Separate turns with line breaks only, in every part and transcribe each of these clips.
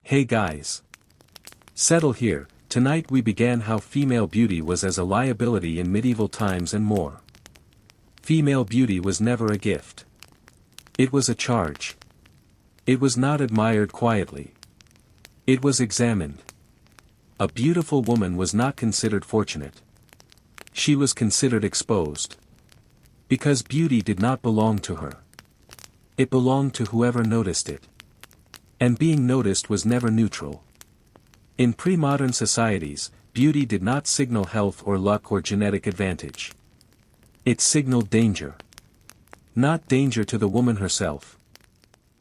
Hey guys. Settle here. Tonight we began how female beauty was as a liability in medieval times and more. Female beauty was never a gift. It was a charge. It was not admired quietly. It was examined. A beautiful woman was not considered fortunate. She was considered exposed. Because beauty did not belong to her. It belonged to whoever noticed it. And being noticed was never neutral. In pre-modern societies, beauty did not signal health or luck or genetic advantage. It signaled danger. Not danger to the woman herself,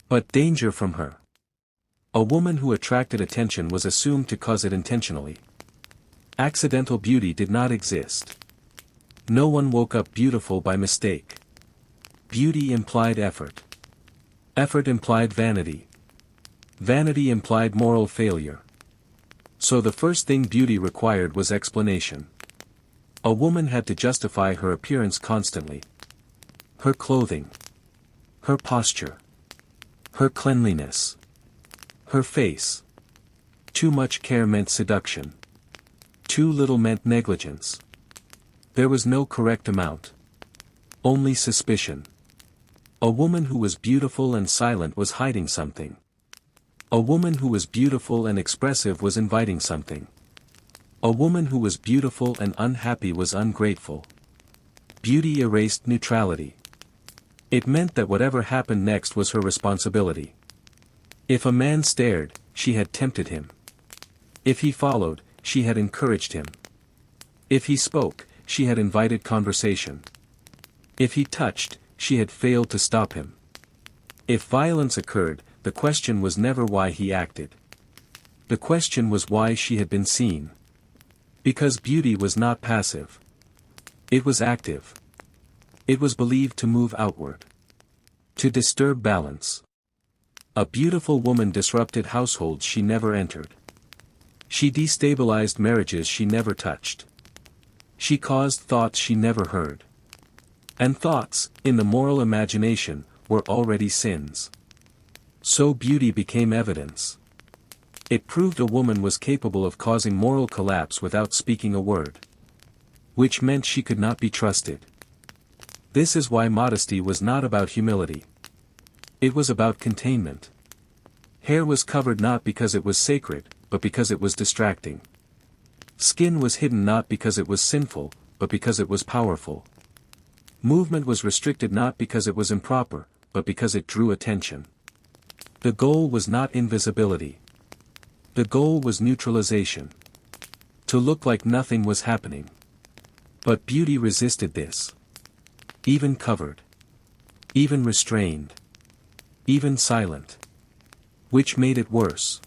but danger from her. A woman who attracted attention was assumed to cause it intentionally. Accidental beauty did not exist. No one woke up beautiful by mistake. Beauty implied effort. Effort implied vanity. Vanity implied moral failure. So the first thing beauty required was explanation. A woman had to justify her appearance constantly. Her clothing. Her posture. Her cleanliness. Her face. Too much care meant seduction. Too little meant negligence. There was no correct amount. Only suspicion. A woman who was beautiful and silent was hiding something. A woman who was beautiful and expressive was inviting something. A woman who was beautiful and unhappy was ungrateful. Beauty erased neutrality. It meant that whatever happened next was her responsibility. If a man stared, she had tempted him. If he followed, she had encouraged him. If he spoke, she had invited conversation. If he touched, she had failed to stop him. If violence occurred, the question was never why he acted. The question was why she had been seen. Because beauty was not passive. It was active. It was believed to move outward. To disturb balance. A beautiful woman disrupted households she never entered. She destabilized marriages she never touched. She caused thoughts she never heard. And thoughts, in the moral imagination, were already sins. So beauty became evidence. It proved a woman was capable of causing moral collapse without speaking a word. Which meant she could not be trusted. This is why modesty was not about humility. It was about containment. Hair was covered not because it was sacred, but because it was distracting. Skin was hidden not because it was sinful, but because it was powerful. Movement was restricted not because it was improper, but because it drew attention. The goal was not invisibility. The goal was neutralization. To look like nothing was happening. But beauty resisted this. Even covered. Even restrained. Even silent. Which made it worse.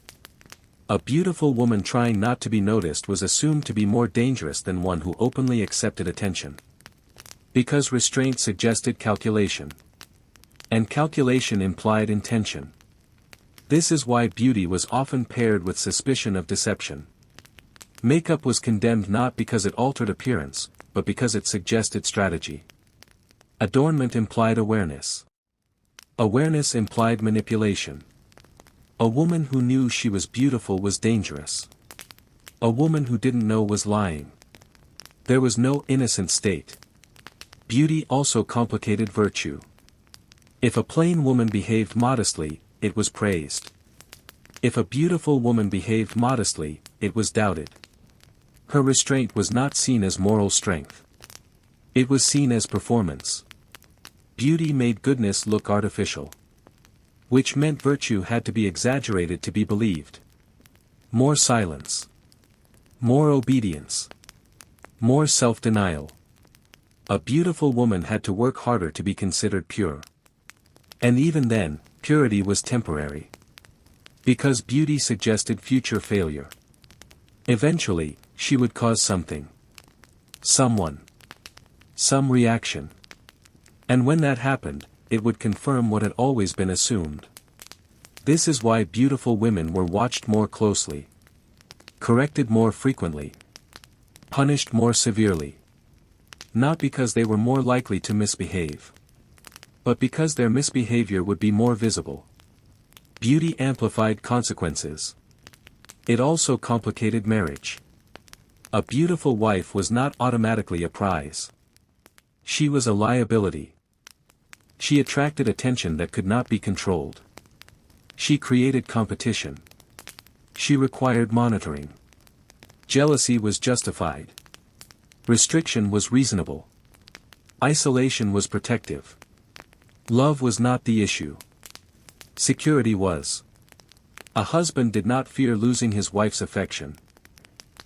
A beautiful woman trying not to be noticed was assumed to be more dangerous than one who openly accepted attention. Because restraint suggested calculation. And calculation implied intention. This is why beauty was often paired with suspicion of deception. Makeup was condemned not because it altered appearance, but because it suggested strategy. Adornment implied awareness. Awareness implied manipulation. A woman who knew she was beautiful was dangerous. A woman who didn't know was lying. There was no innocent state. Beauty also complicated virtue. If a plain woman behaved modestly, it was praised. If a beautiful woman behaved modestly, it was doubted. Her restraint was not seen as moral strength. It was seen as performance. Beauty made goodness look artificial. Which meant virtue had to be exaggerated to be believed. More silence. More obedience. More self-denial. A beautiful woman had to work harder to be considered pure. And even then, purity was temporary. Because beauty suggested future failure. Eventually, she would cause something. Someone. Some reaction. And when that happened, it would confirm what had always been assumed. This is why beautiful women were watched more closely. Corrected more frequently. Punished more severely. Not because they were more likely to misbehave. But because their misbehavior would be more visible. Beauty amplified consequences. It also complicated marriage. A beautiful wife was not automatically a prize. She was a liability. She attracted attention that could not be controlled. She created competition. She required monitoring. Jealousy was justified. Restriction was reasonable. Isolation was protective. Love was not the issue. Security was. A husband did not fear losing his wife's affection.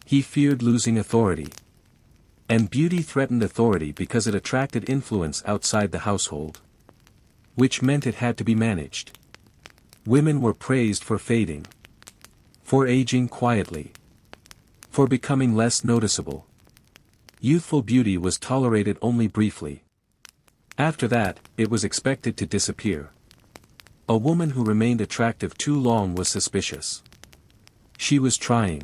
He feared losing authority. And beauty threatened authority because it attracted influence outside the household. Which meant it had to be managed. Women were praised for fading. For aging quietly. For becoming less noticeable. Youthful beauty was tolerated only briefly. After that, it was expected to disappear. A woman who remained attractive too long was suspicious. She was trying.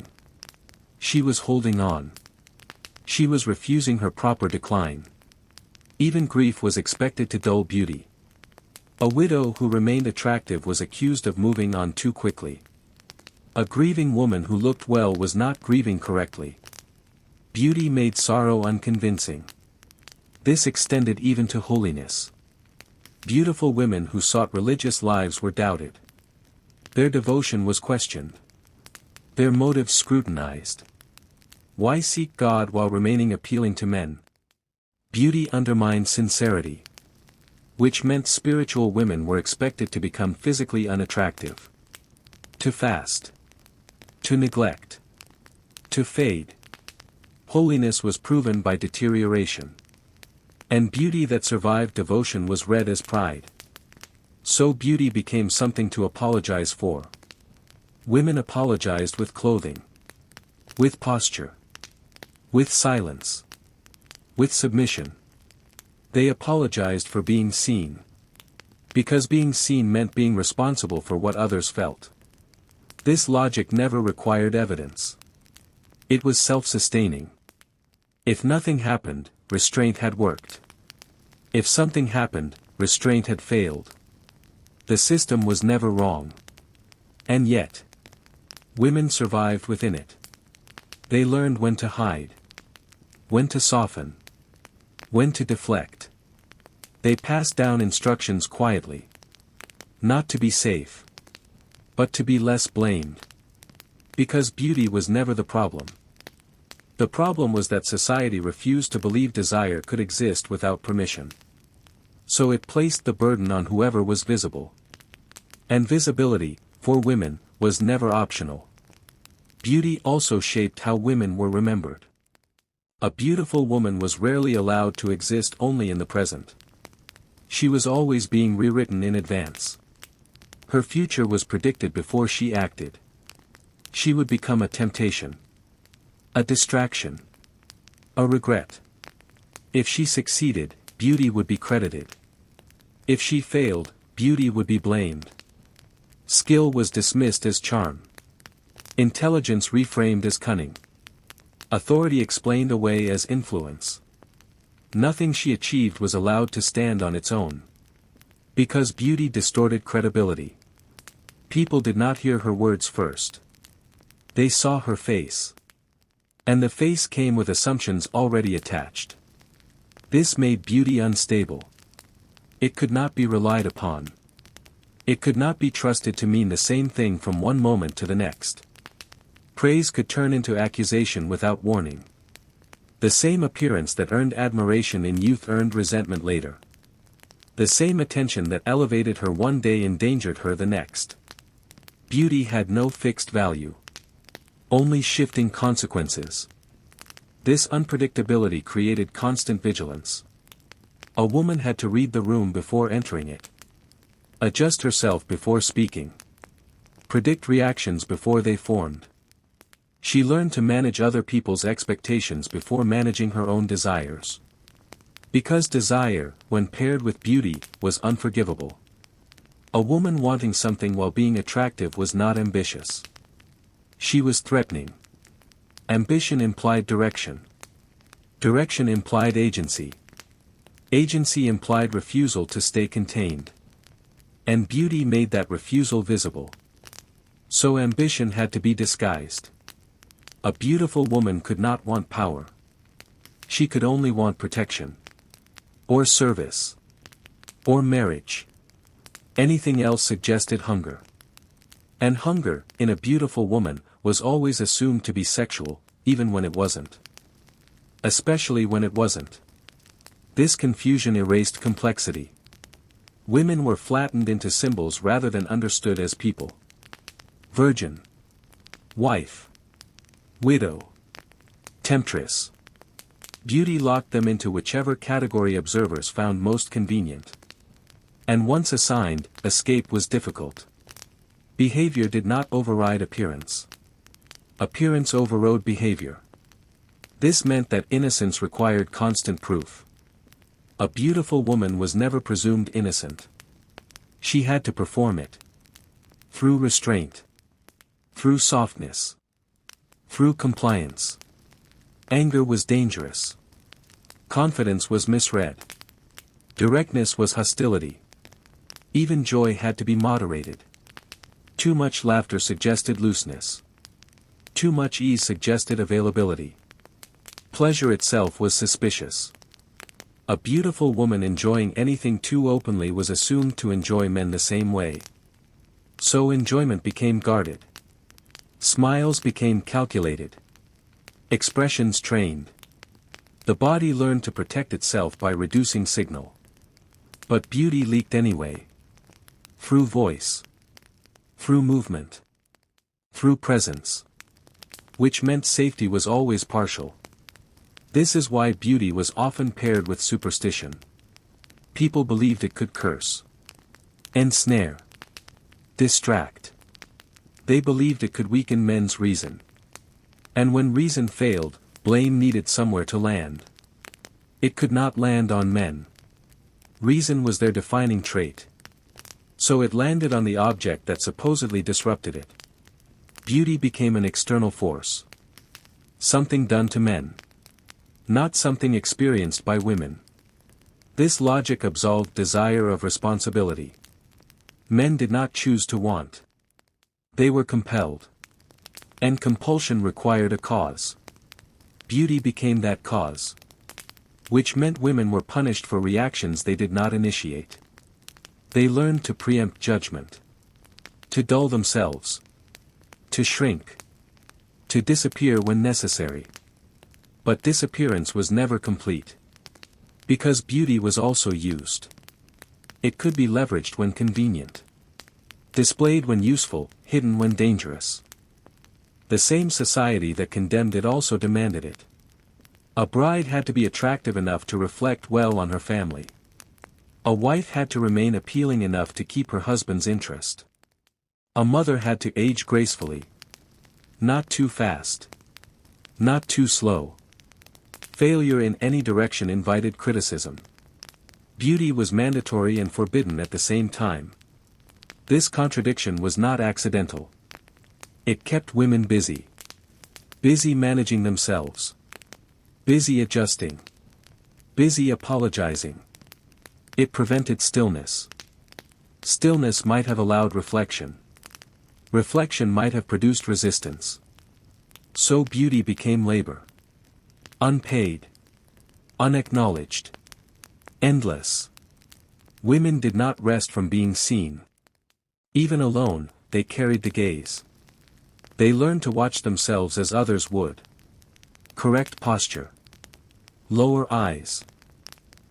She was holding on. She was refusing her proper decline. Even grief was expected to dull beauty. A widow who remained attractive was accused of moving on too quickly. A grieving woman who looked well was not grieving correctly. Beauty made sorrow unconvincing. This extended even to holiness. Beautiful women who sought religious lives were doubted. Their devotion was questioned. Their motives scrutinized. Why seek God while remaining appealing to men? Beauty undermined sincerity. Which meant spiritual women were expected to become physically unattractive. To fast. To neglect. To fade. Holiness was proven by deterioration. And beauty that survived devotion was read as pride. So beauty became something to apologize for. Women apologized with clothing. With posture. With silence. With submission. They apologized for being seen. Because being seen meant being responsible for what others felt. This logic never required evidence. It was self-sustaining. If nothing happened, restraint had worked. If something happened, restraint had failed. The system was never wrong. And yet, women survived within it. They learned when to hide. When to soften. When to deflect. They passed down instructions quietly. Not to be safe. But to be less blamed. Because beauty was never the problem. The problem was that society refused to believe desire could exist without permission. So it placed the burden on whoever was visible. And visibility, for women, was never optional. Beauty also shaped how women were remembered. A beautiful woman was rarely allowed to exist only in the present. She was always being rewritten in advance. Her future was predicted before she acted. She would become a temptation. A distraction. A regret. If she succeeded, beauty would be credited. If she failed, beauty would be blamed. Skill was dismissed as charm. Intelligence reframed as cunning. Authority explained away as influence. Nothing she achieved was allowed to stand on its own. Because beauty distorted credibility. People did not hear her words first. They saw her face. And the face came with assumptions already attached. This made beauty unstable. It could not be relied upon. It could not be trusted to mean the same thing from one moment to the next. Praise could turn into accusation without warning. The same appearance that earned admiration in youth earned resentment later. The same attention that elevated her one day endangered her the next. Beauty had no fixed value. Only shifting consequences. This unpredictability created constant vigilance. A woman had to read the room before entering it. Adjust herself before speaking. Predict reactions before they formed. She learned to manage other people's expectations before managing her own desires. Because desire, when paired with beauty, was unforgivable. A woman wanting something while being attractive was not ambitious. She was threatening. Ambition implied direction. Direction implied agency. Agency implied refusal to stay contained. And beauty made that refusal visible. So ambition had to be disguised. A beautiful woman could not want power. She could only want protection. Or service. Or marriage. Anything else suggested hunger. And hunger, in a beautiful woman, was always assumed to be sexual, even when it wasn't. Especially when it wasn't. This confusion erased complexity. Women were flattened into symbols rather than understood as people. Virgin. Wife. Widow. Temptress. Beauty locked them into whichever category observers found most convenient. And once assigned, escape was difficult. Behavior did not override appearance. Appearance overrode behavior. This meant that innocence required constant proof. A beautiful woman was never presumed innocent. She had to perform it. Through restraint. Through softness. Through compliance. Anger was dangerous. Confidence was misread. Directness was hostility. Even joy had to be moderated. Too much laughter suggested looseness. Too much ease suggested availability. Pleasure itself was suspicious. A beautiful woman enjoying anything too openly was assumed to enjoy men the same way. So enjoyment became guarded. Smiles became calculated. Expressions trained. The body learned to protect itself by reducing signal. But beauty leaked anyway. Through voice. Through movement. Through presence. Which meant safety was always partial. This is why beauty was often paired with superstition. People believed it could curse. Ensnare. Distract. They believed it could weaken men's reason. And when reason failed, blame needed somewhere to land. It could not land on men. Reason was their defining trait. So it landed on the object that supposedly disrupted it. Beauty became an external force. Something done to men. Not something experienced by women. This logic absolved desire of responsibility. Men did not choose to want. They were compelled. And compulsion required a cause. Beauty became that cause. Which meant women were punished for reactions they did not initiate. They learned to preempt judgment. To dull themselves. To shrink. To disappear when necessary. But disappearance was never complete. Because beauty was also used. It could be leveraged when convenient. Displayed when useful, hidden when dangerous. The same society that condemned it also demanded it. A bride had to be attractive enough to reflect well on her family. A wife had to remain appealing enough to keep her husband's interest. A mother had to age gracefully. Not too fast. Not too slow. Failure in any direction invited criticism. Beauty was mandatory and forbidden at the same time. This contradiction was not accidental. It kept women busy. Busy managing themselves. Busy adjusting. Busy apologizing. It prevented stillness. Stillness might have allowed reflection. Reflection might have produced resistance. So beauty became labor. Unpaid. Unacknowledged. Endless. Women did not rest from being seen. Even alone, they carried the gaze. They learned to watch themselves as others would. Correct posture. Lower eyes.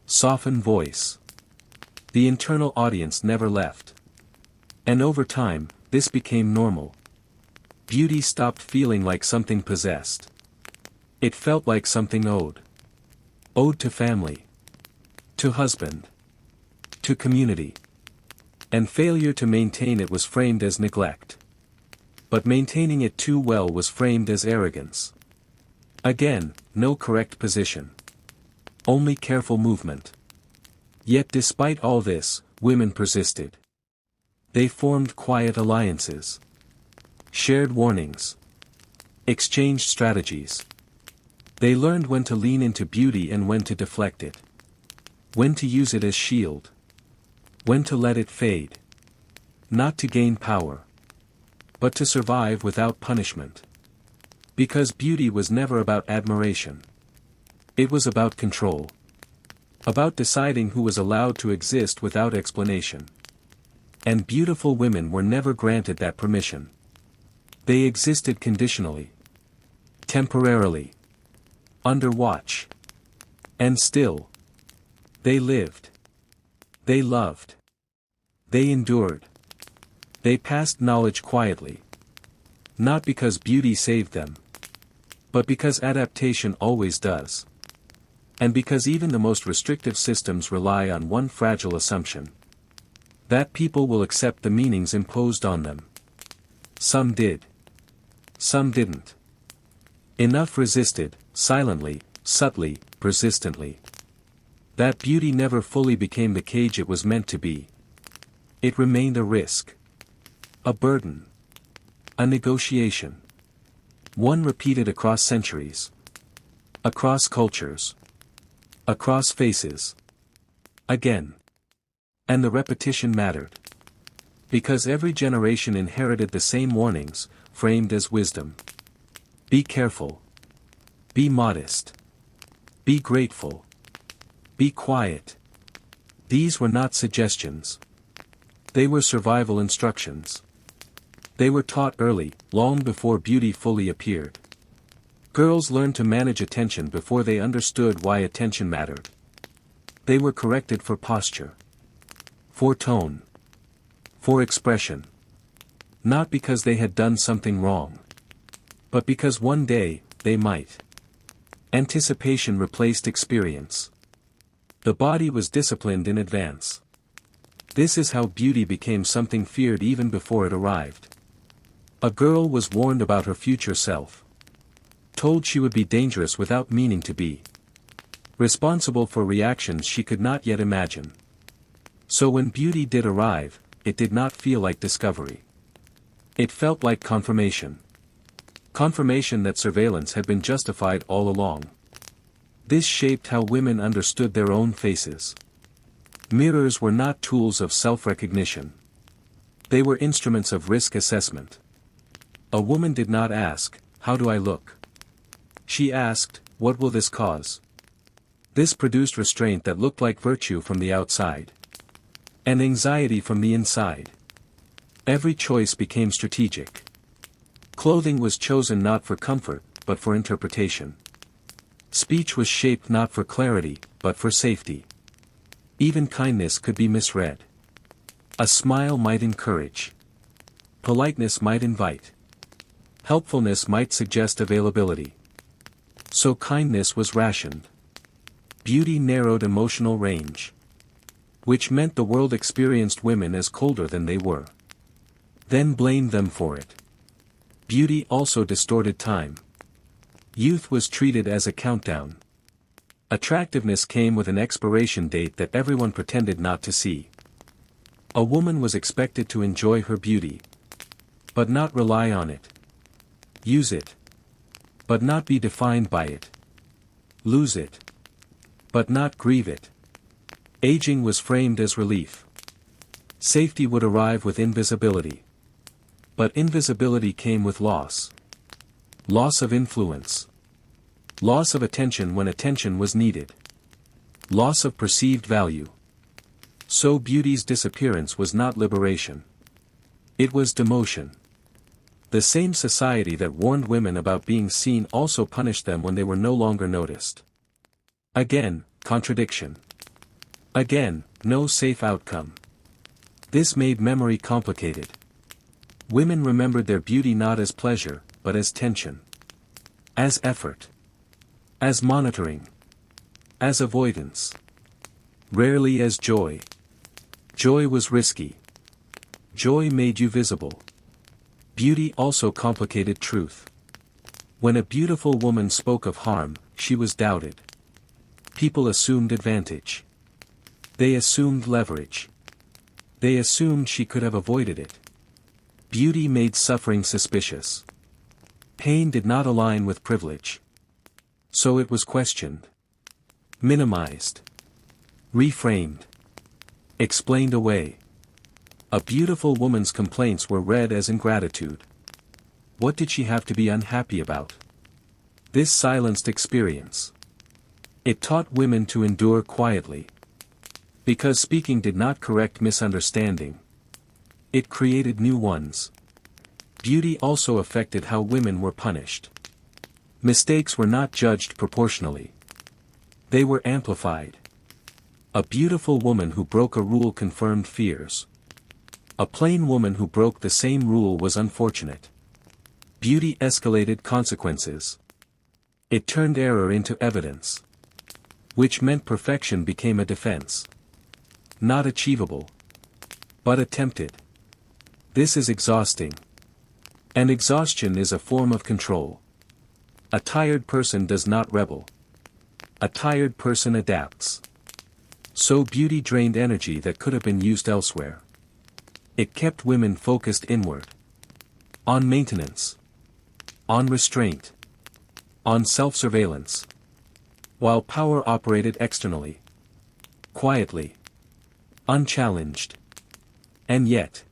Soften voice. The internal audience never left. And over time, this became normal. Beauty stopped feeling like something possessed. It felt like something owed. Owed to family. To husband. To community. And failure to maintain it was framed as neglect. But maintaining it too well was framed as arrogance. Again, no correct position. Only careful movement. Yet despite all this, women persisted. They formed quiet alliances. Shared warnings. Exchanged strategies. They learned when to lean into beauty and when to deflect it. When to use it as shield. When to let it fade. Not to gain power. but to survive without punishment. Because beauty was never about admiration. It was about control. About deciding who was allowed to exist without explanation. And beautiful women were never granted that permission. They existed conditionally. Temporarily. Under watch. And still. They lived. They loved. They endured. They passed knowledge quietly. Not because beauty saved them. But because adaptation always does. And because even the most restrictive systems rely on one fragile assumption. That people will accept the meanings imposed on them. Some did. Some didn't. Enough resisted, silently, subtly, persistently. That beauty never fully became the cage it was meant to be. It remained a risk. A burden. A negotiation. One repeated across centuries. Across cultures. Across faces. Again. And the repetition mattered. Because every generation inherited the same warnings, framed as wisdom. Be careful. Be modest. Be grateful. Be quiet. These were not suggestions. They were survival instructions. They were taught early, long before beauty fully appeared. Girls learned to manage attention before they understood why attention mattered. They were corrected for posture. For tone. For expression. Not because they had done something wrong. But because one day, they might. Anticipation replaced experience. The body was disciplined in advance. This is how beauty became something feared even before it arrived. A girl was warned about her future self. Told she would be dangerous without meaning to be. Responsible for reactions she could not yet imagine. So when beauty did arrive, it did not feel like discovery. It felt like confirmation. Confirmation that surveillance had been justified all along. This shaped how women understood their own faces. Mirrors were not tools of self-recognition. They were instruments of risk assessment. A woman did not ask, "How do I look?" She asked, "What will this cause?" This produced restraint that looked like virtue from the outside. And anxiety from the inside. Every choice became strategic. Clothing was chosen not for comfort, but for interpretation. Speech was shaped not for clarity, but for safety. Even kindness could be misread. A smile might encourage. Politeness might invite. Helpfulness might suggest availability. So kindness was rationed. Beauty narrowed emotional range. Which meant the world experienced women as colder than they were. Then blamed them for it. Beauty also distorted time. Youth was treated as a countdown. Attractiveness came with an expiration date that everyone pretended not to see. A woman was expected to enjoy her beauty. But not rely on it. Use it. But not be defined by it. Lose it. But not grieve it. Aging was framed as relief. Safety would arrive with invisibility. But invisibility came with loss. Loss of influence. Loss of attention when attention was needed. Loss of perceived value. So beauty's disappearance was not liberation. It was demotion. The same society that warned women about being seen also punished them when they were no longer noticed. Again, contradiction. Again, no safe outcome. This made memory complicated. Women remembered their beauty not as pleasure, but as tension. As effort. As monitoring. As avoidance. Rarely as joy. Joy was risky. Joy made you visible. Beauty also complicated truth. When a beautiful woman spoke of harm, she was doubted. People assumed advantage. They assumed leverage. They assumed she could have avoided it. Beauty made suffering suspicious. Pain did not align with privilege. So it was questioned. Minimized. Reframed. Explained away. A beautiful woman's complaints were read as ingratitude. What did she have to be unhappy about? This silenced experience. It taught women to endure quietly. Because speaking did not correct misunderstanding. It created new ones. Beauty also affected how women were punished. Mistakes were not judged proportionally. They were amplified. A beautiful woman who broke a rule confirmed fears. A plain woman who broke the same rule was unfortunate. Beauty escalated consequences. It turned error into evidence. Which meant perfection became a defense. Not achievable. But attempted. This is exhausting. And exhaustion is a form of control. A tired person does not rebel. A tired person adapts. So beauty drained energy that could have been used elsewhere. It kept women focused inward. On maintenance. On restraint. On self-surveillance. While power operated externally. Quietly. Unchallenged. And yet.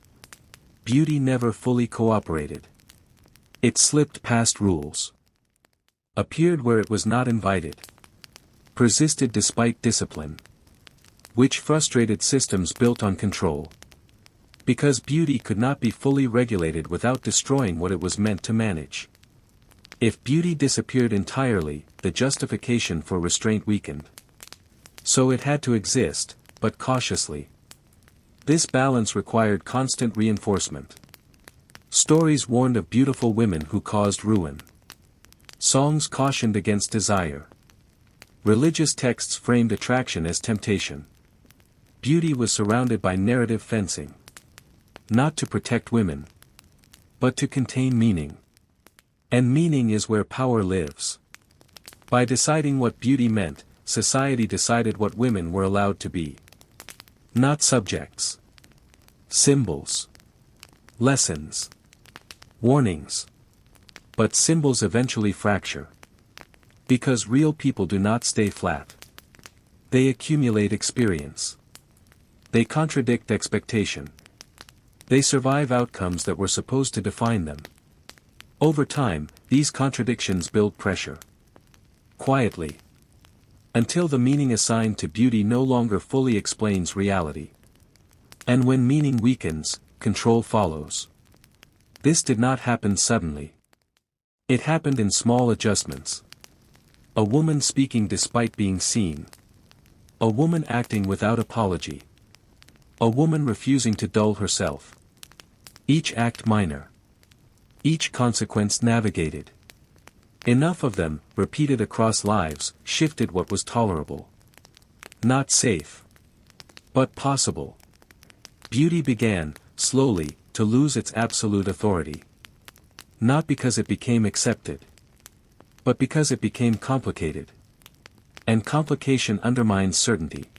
Beauty never fully cooperated. It slipped past rules. Appeared where it was not invited. Persisted despite discipline. Which frustrated systems built on control. Because beauty could not be fully regulated without destroying what it was meant to manage. If beauty disappeared entirely, the justification for restraint weakened. So it had to exist, but cautiously. This balance required constant reinforcement. Stories warned of beautiful women who caused ruin. Songs cautioned against desire. Religious texts framed attraction as temptation. Beauty was surrounded by narrative fencing. Not to protect women. But to contain meaning. And meaning is where power lives. By deciding what beauty meant, society decided what women were allowed to be. Not subjects. Symbols. Lessons. Warnings. But symbols eventually fracture. Because real people do not stay flat. They accumulate experience. They contradict expectation. They survive outcomes that were supposed to define them. Over time, these contradictions build pressure. Quietly. Until the meaning assigned to beauty no longer fully explains reality. And when meaning weakens, control follows. This did not happen suddenly. It happened in small adjustments. A woman speaking despite being seen. A woman acting without apology. A woman refusing to dull herself. Each act minor. Each consequence navigated. Enough of them, repeated across lives, shifted what was tolerable. Not safe. But possible. Beauty began, slowly, to lose its absolute authority. Not because it became accepted. But because it became complicated. And complication undermines certainty.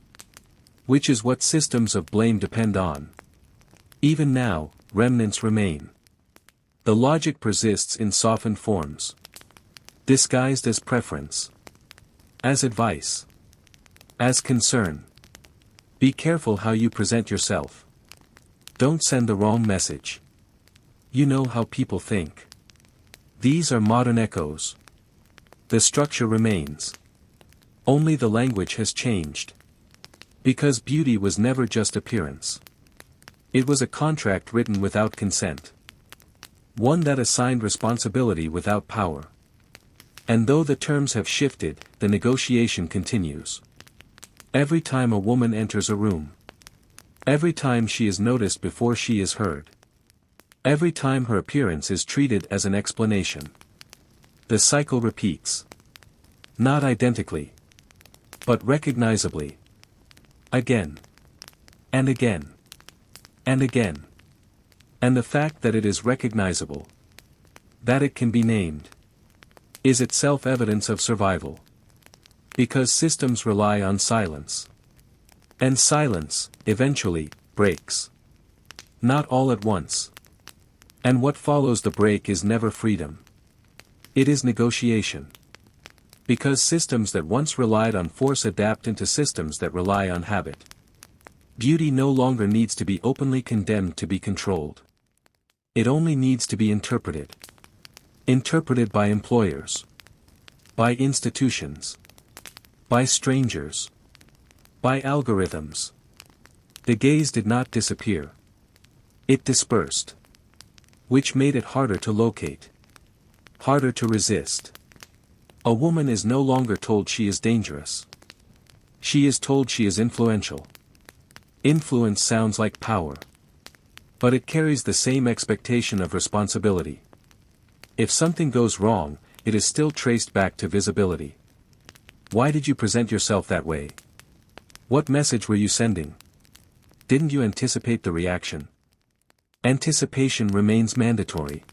Which is what systems of blame depend on. Even now, remnants remain. The logic persists in softened forms. Disguised as preference. As advice. As concern. Be careful how you present yourself. Don't send the wrong message. You know how people think. These are modern echoes. The structure remains. Only the language has changed. Because beauty was never just appearance. It was a contract written without consent. One that assigned responsibility without power. And though the terms have shifted, the negotiation continues. Every time a woman enters a room. Every time she is noticed before she is heard. Every time her appearance is treated as an explanation. The cycle repeats. Not identically. But recognizably. Again. And again. And again. And the fact that it is recognizable. That it can be named. Is itself evidence of survival. Because systems rely on silence. And silence, eventually, breaks. Not all at once. And what follows the break is never freedom. It is negotiation. Because systems that once relied on force adapt into systems that rely on habit. Beauty no longer needs to be openly condemned to be controlled. It only needs to be interpreted. Interpreted by employers. By institutions. By strangers. By algorithms. The gaze did not disappear. It dispersed. Which made it harder to locate. Harder to resist. A woman is no longer told she is dangerous. She is told she is influential. Influence sounds like power. But it carries the same expectation of responsibility. If something goes wrong, it is still traced back to visibility. Why did you present yourself that way? What message were you sending? Didn't you anticipate the reaction? Anticipation remains mandatory.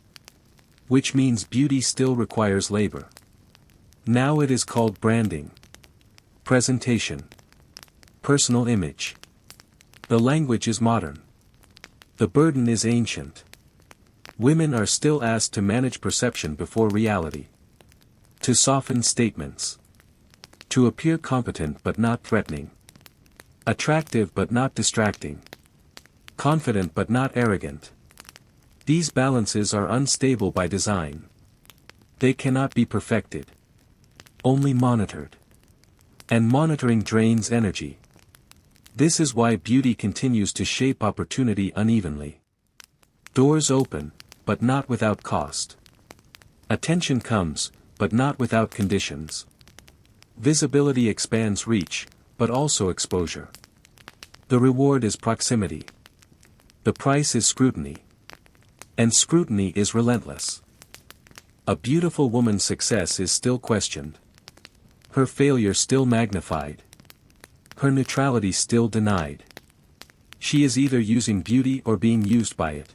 Which means beauty still requires labor. Now it is called branding. Presentation. Personal image. The language is modern. The burden is ancient. Women are still asked to manage perception before reality. To soften statements. To appear competent but not threatening. Attractive but not distracting. Confident but not arrogant. These balances are unstable by design. They cannot be perfected. Only monitored. And monitoring drains energy. This is why beauty continues to shape opportunity unevenly. Doors open, but not without cost. Attention comes, but not without conditions. Visibility expands reach, but also exposure. The reward is proximity. The price is scrutiny. And scrutiny is relentless. A beautiful woman's success is still questioned. Her failure still magnified. Her neutrality still denied. She is either using beauty or being used by it.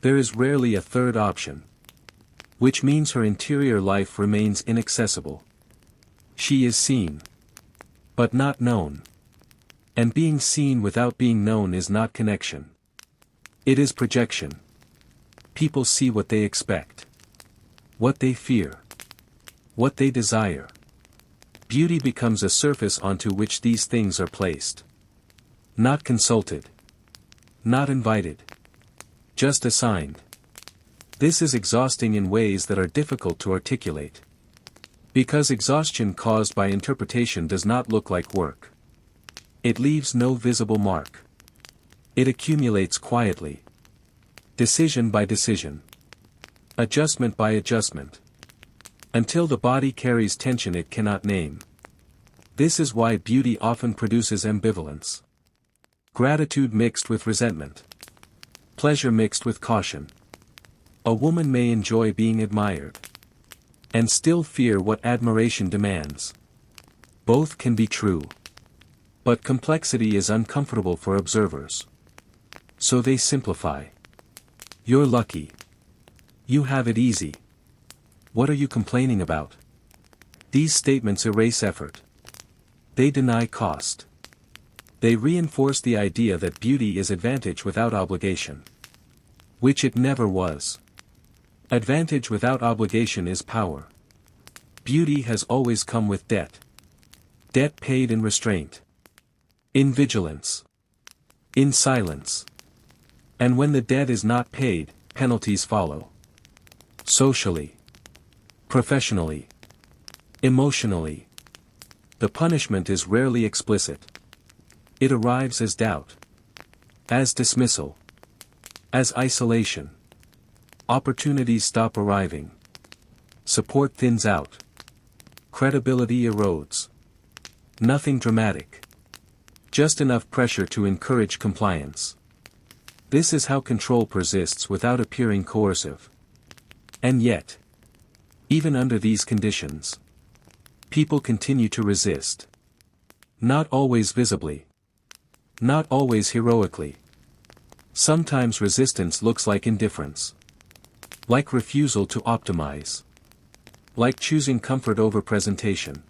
There is rarely a third option. Which means her interior life remains inaccessible. She is seen. But not known. And being seen without being known is not connection. It is projection. People see what they expect. What they fear. What they desire. Beauty becomes a surface onto which these things are placed. Not consulted. Not invited. Just assigned. This is exhausting in ways that are difficult to articulate. Because exhaustion caused by interpretation does not look like work. It leaves no visible mark. It accumulates quietly. Decision by decision. Adjustment by adjustment. Until the body carries tension it cannot name. This is why beauty often produces ambivalence. Gratitude mixed with resentment. Pleasure mixed with caution. A woman may enjoy being admired. And still fear what admiration demands. Both can be true. But complexity is uncomfortable for observers. So they simplify. You're lucky. You have it easy. What are you complaining about? These statements erase effort. They deny cost. They reinforce the idea that beauty is advantage without obligation. Which it never was. Advantage without obligation is power. Beauty has always come with debt. Debt paid in restraint. In vigilance. In silence. And when the debt is not paid, penalties follow. Socially. Professionally. Emotionally. The punishment is rarely explicit. It arrives as doubt. As dismissal. As isolation. Opportunities stop arriving. Support thins out. Credibility erodes. Nothing dramatic. Just enough pressure to encourage compliance. This is how control persists without appearing coercive. And yet, even under these conditions, people continue to resist. Not always visibly. Not always heroically. Sometimes resistance looks like indifference. Like refusal to optimize. Like choosing comfort over presentation.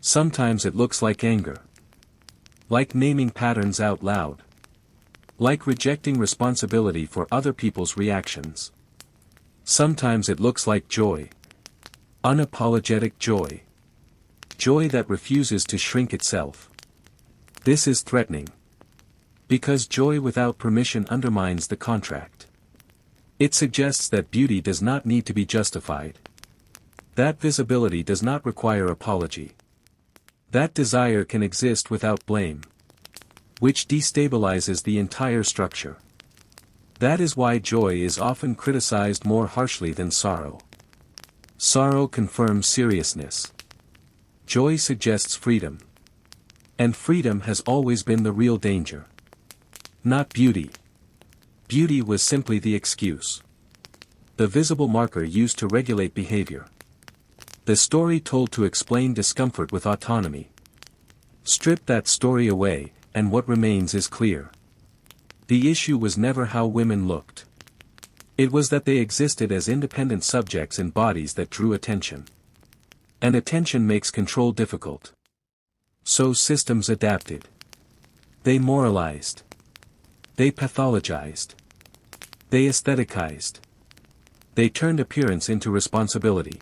Sometimes it looks like anger. Like naming patterns out loud. Like rejecting responsibility for other people's reactions. Sometimes it looks like joy. Unapologetic joy. Joy that refuses to shrink itself. This is threatening. Because joy without permission undermines the contract. It suggests that beauty does not need to be justified. That visibility does not require apology. That desire can exist without blame. Which destabilizes the entire structure. That is why joy is often criticized more harshly than sorrow. Sorrow confirms seriousness. Joy suggests freedom. And freedom has always been the real danger. Not beauty. Beauty was simply the excuse. The visible marker used to regulate behavior. The story told to explain discomfort with autonomy. Strip that story away, and what remains is clear. The issue was never how women looked. It was that they existed as independent subjects in bodies that drew attention. And attention makes control difficult. So systems adapted. They moralized. They pathologized. They aestheticized. They turned appearance into responsibility.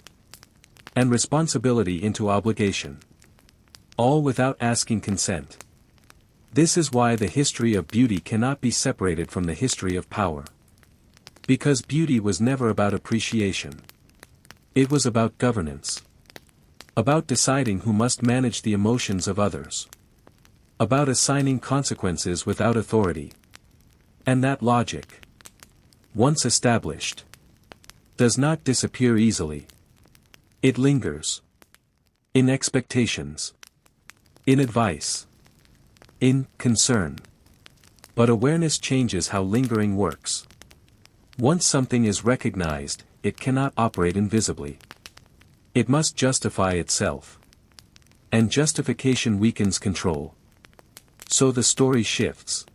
And responsibility into obligation. All without asking consent. This is why the history of beauty cannot be separated from the history of power. Because beauty was never about appreciation. It was about governance. About deciding who must manage the emotions of others. About assigning consequences without authority. And that logic, once established, does not disappear easily. It lingers. In expectations. In advice. In concern. But awareness changes how lingering works. Once something is recognized, it cannot operate invisibly. It must justify itself. And justification weakens control. So the story shifts.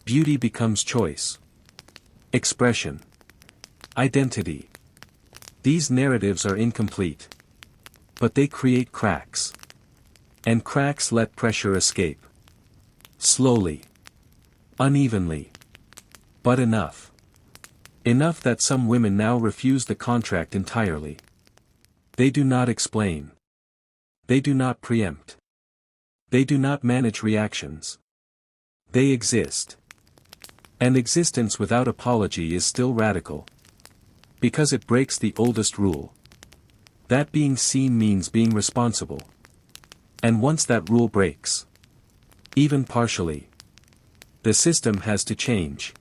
Beauty becomes choice. Expression. Identity. These narratives are incomplete. But they create cracks. And cracks let pressure escape. Slowly. Unevenly. But enough. Enough that some women now refuse the contract entirely. They do not explain. They do not preempt. They do not manage reactions. They exist. And existence without apology is still radical. Because it breaks the oldest rule. That being seen means being responsible. And once that rule breaks, even partially, the system has to change.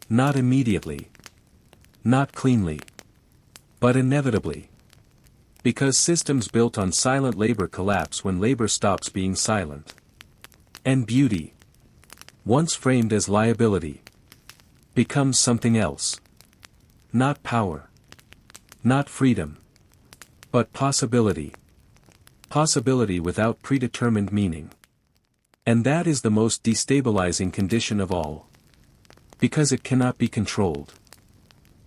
Not immediately. Not cleanly. But inevitably. Because systems built on silent labor collapse when labor stops being silent. And beauty, once framed as liability, becomes something else. Not power. Not freedom. But possibility. Possibility without predetermined meaning. And that is the most destabilizing condition of all. Because it cannot be controlled.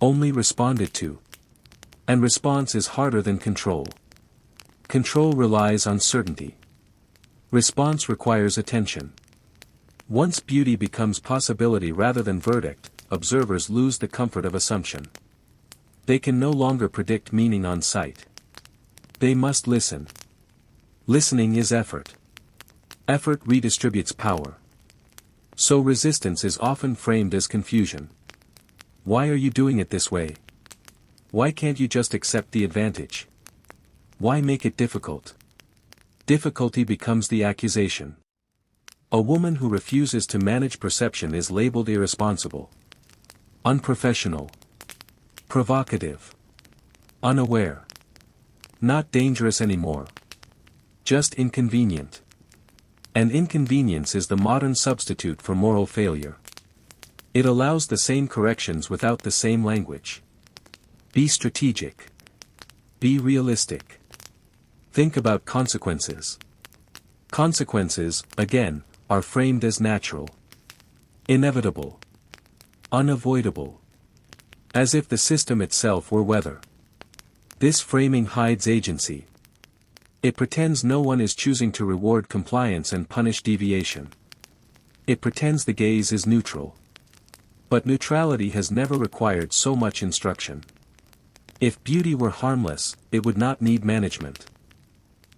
Only responded to. And response is harder than control. Control relies on certainty. Response requires attention. Once beauty becomes possibility rather than verdict, observers lose the comfort of assumption. They can no longer predict meaning on sight. They must listen. Listening is effort. Effort redistributes power. So resistance is often framed as confusion. Why are you doing it this way? Why can't you just accept the advantage? Why make it difficult? Difficulty becomes the accusation. A woman who refuses to manage perception is labeled irresponsible. Unprofessional. Provocative. Unaware. Not dangerous anymore. Just inconvenient. And inconvenience is the modern substitute for moral failure. It allows the same corrections without the same language. Be strategic. Be realistic. Think about consequences. Consequences, again, are framed as natural. Inevitable. Unavoidable. As if the system itself were weather. This framing hides agency. It pretends no one is choosing to reward compliance and punish deviation. It pretends the gaze is neutral. But neutrality has never required so much instruction. If beauty were harmless, it would not need management.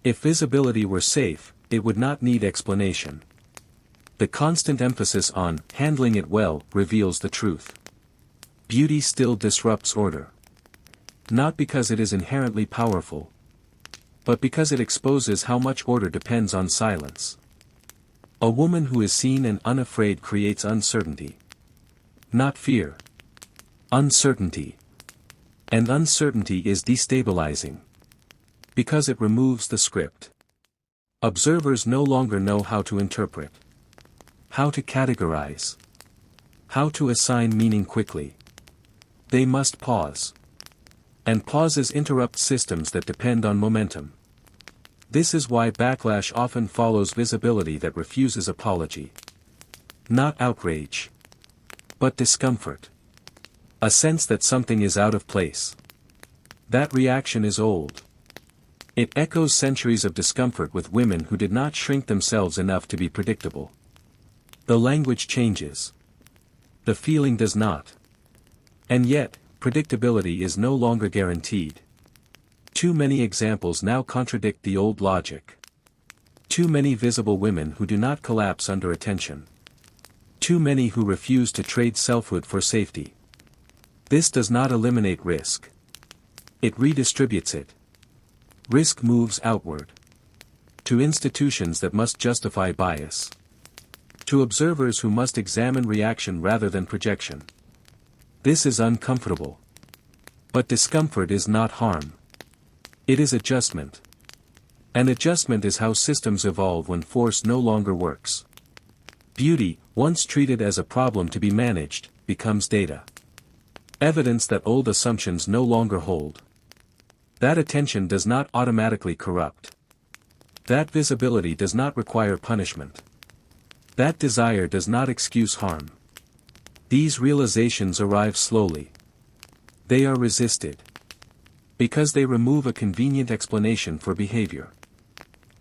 If visibility were safe, it would not need explanation. The constant emphasis on handling it well reveals the truth. Beauty still disrupts order. Not because it is inherently powerful, but because it exposes how much order depends on silence. A woman who is seen and unafraid creates uncertainty. Not fear. Uncertainty. And uncertainty is destabilizing. Because it removes the script. Observers no longer know how to interpret. How to categorize. How to assign meaning quickly. They must pause. And pauses interrupt systems that depend on momentum. This is why backlash often follows visibility that refuses apology. Not outrage. But discomfort. A sense that something is out of place. That reaction is old. It echoes centuries of discomfort with women who did not shrink themselves enough to be predictable. The language changes. The feeling does not. And yet, predictability is no longer guaranteed. Too many examples now contradict the old logic. Too many visible women who do not collapse under attention. Too many who refuse to trade selfhood for safety. This does not eliminate risk. It redistributes it. Risk moves outward. To institutions that must justify bias. To observers who must examine reaction rather than projection. This is uncomfortable. But discomfort is not harm. It is adjustment. And adjustment is how systems evolve when force no longer works. Beauty, once treated as a problem to be managed, becomes data. Evidence that old assumptions no longer hold. That attention does not automatically corrupt. That visibility does not require punishment. That desire does not excuse harm. These realizations arrive slowly. They are resisted. Because they remove a convenient explanation for behavior.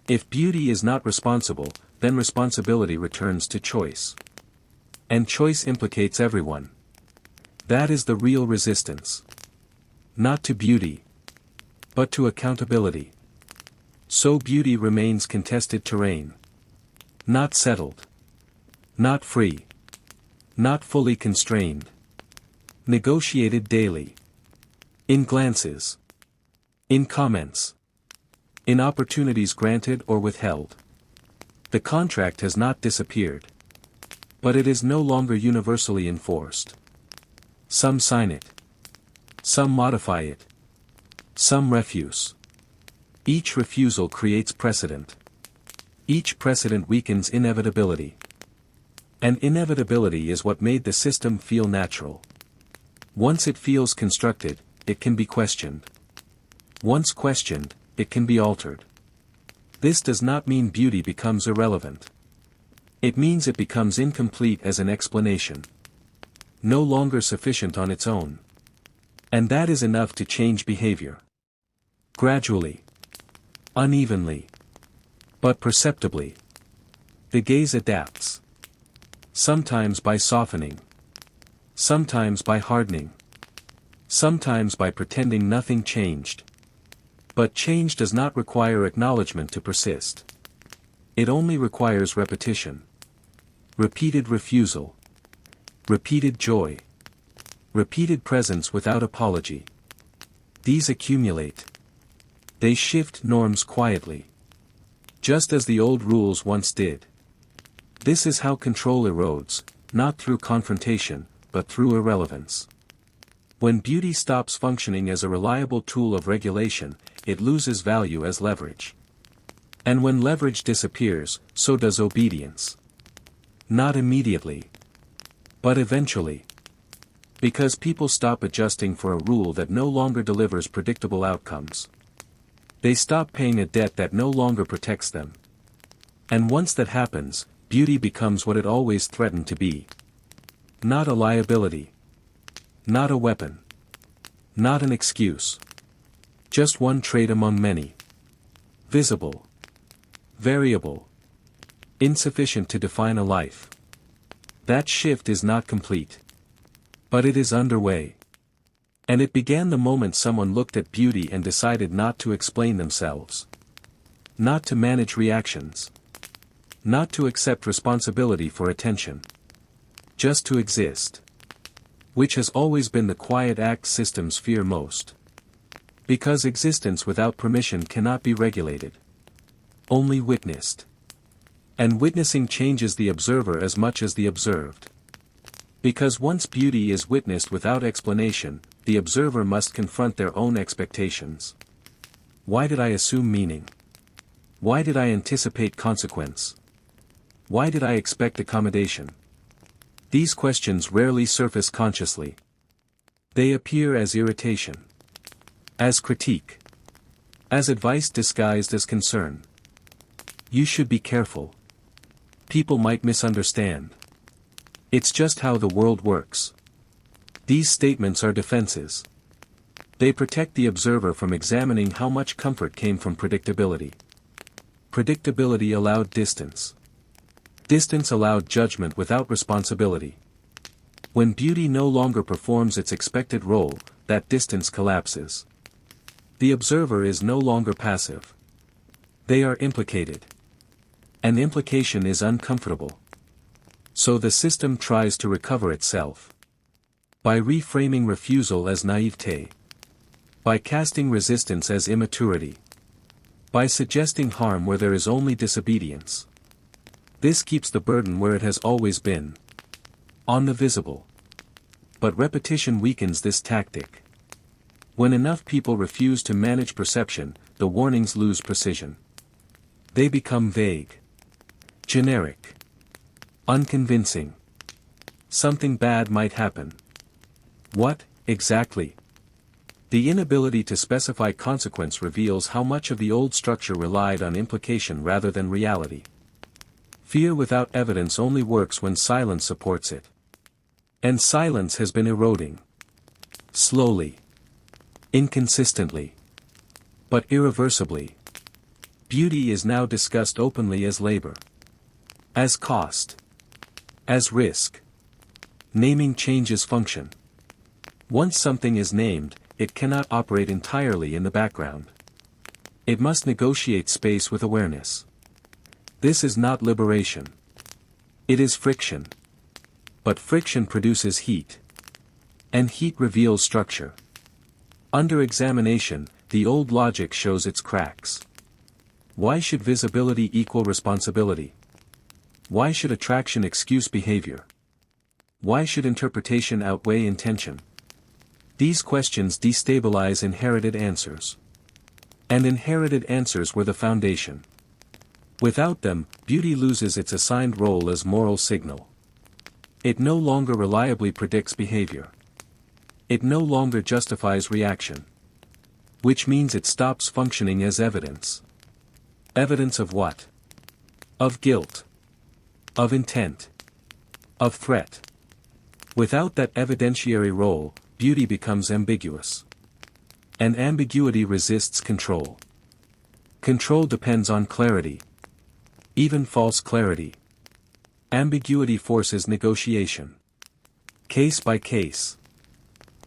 If beauty is not responsible, then responsibility returns to choice. And choice implicates everyone. That is the real resistance. Not to beauty, but to accountability. So beauty remains contested terrain. Not settled. Not free. Not fully constrained. Negotiated daily. In glances. In comments. In opportunities granted or withheld. The contract has not disappeared. But it is no longer universally enforced. Some sign it. Some modify it. Some refuse. Each refusal creates precedent. Each precedent weakens inevitability. And inevitability is what made the system feel natural. Once it feels constructed, it can be questioned. Once questioned, it can be altered. This does not mean beauty becomes irrelevant. It means it becomes incomplete as an explanation. No longer sufficient on its own. And that is enough to change behavior. Gradually. Unevenly. But perceptibly. The gaze adapts. Sometimes by softening. Sometimes by hardening. Sometimes by pretending nothing changed. But change does not require acknowledgement to persist. It only requires repetition. Repeated refusal. Repeated joy. Repeated presence without apology. These accumulate. They shift norms quietly. Just as the old rules once did. This is how control erodes, not through confrontation, but through irrelevance. When beauty stops functioning as a reliable tool of regulation, it loses value as leverage. And when leverage disappears, so does obedience. Not immediately. But eventually. Because people stop adjusting for a rule that no longer delivers predictable outcomes. They stop paying a debt that no longer protects them. And once that happens, beauty becomes what it always threatened to be. Not a liability. Not a weapon. Not an excuse. Just one trait among many. Visible. Variable. Insufficient to define a life. That shift is not complete. But it is underway. And it began the moment someone looked at beauty and decided not to explain themselves. Not to manage reactions. Not to accept responsibility for attention. Just to exist. Which has always been the quiet act systems fear most. Because existence without permission cannot be regulated. Only witnessed. And witnessing changes the observer as much as the observed. Because once beauty is witnessed without explanation, the observer must confront their own expectations. Why did I assume meaning? Why did I anticipate consequence? Why did I expect accommodation? These questions rarely surface consciously. They appear as irritation. As critique. As advice disguised as concern. You should be careful. People might misunderstand. It's just how the world works. These statements are defenses. They protect the observer from examining how much comfort came from predictability. Predictability allowed distance. Distance allowed judgment without responsibility. When beauty no longer performs its expected role, that distance collapses. The observer is no longer passive. They are implicated. An implication is uncomfortable. So the system tries to recover itself. By reframing refusal as naivete. By casting resistance as immaturity. By suggesting harm where there is only disobedience. This keeps the burden where it has always been. On the visible. But repetition weakens this tactic. When enough people refuse to manage perception, the warnings lose precision. They become vague. Generic. Unconvincing. Something bad might happen. What, exactly? The inability to specify consequence reveals how much of the old structure relied on implication rather than reality. Fear without evidence only works when silence supports it. And silence has been eroding. Slowly. Inconsistently. But irreversibly. Beauty is now discussed openly as labor. As cost. As risk. Naming changes function. Once something is named, it cannot operate entirely in the background. It must negotiate space with awareness. This is not liberation. It is friction. But friction produces heat. And heat reveals structure. Under examination, the old logic shows its cracks. Why should visibility equal responsibility? Why should attraction excuse behavior? Why should interpretation outweigh intention? These questions destabilize inherited answers. And inherited answers were the foundation. Without them, beauty loses its assigned role as moral signal. It no longer reliably predicts behavior. It no longer justifies reaction. Which means it stops functioning as evidence. Evidence of what? Of guilt. Of intent. Of threat. Without that evidentiary role, beauty becomes ambiguous. And ambiguity resists control. Control depends on clarity. Even false clarity. Ambiguity forces negotiation. Case by case.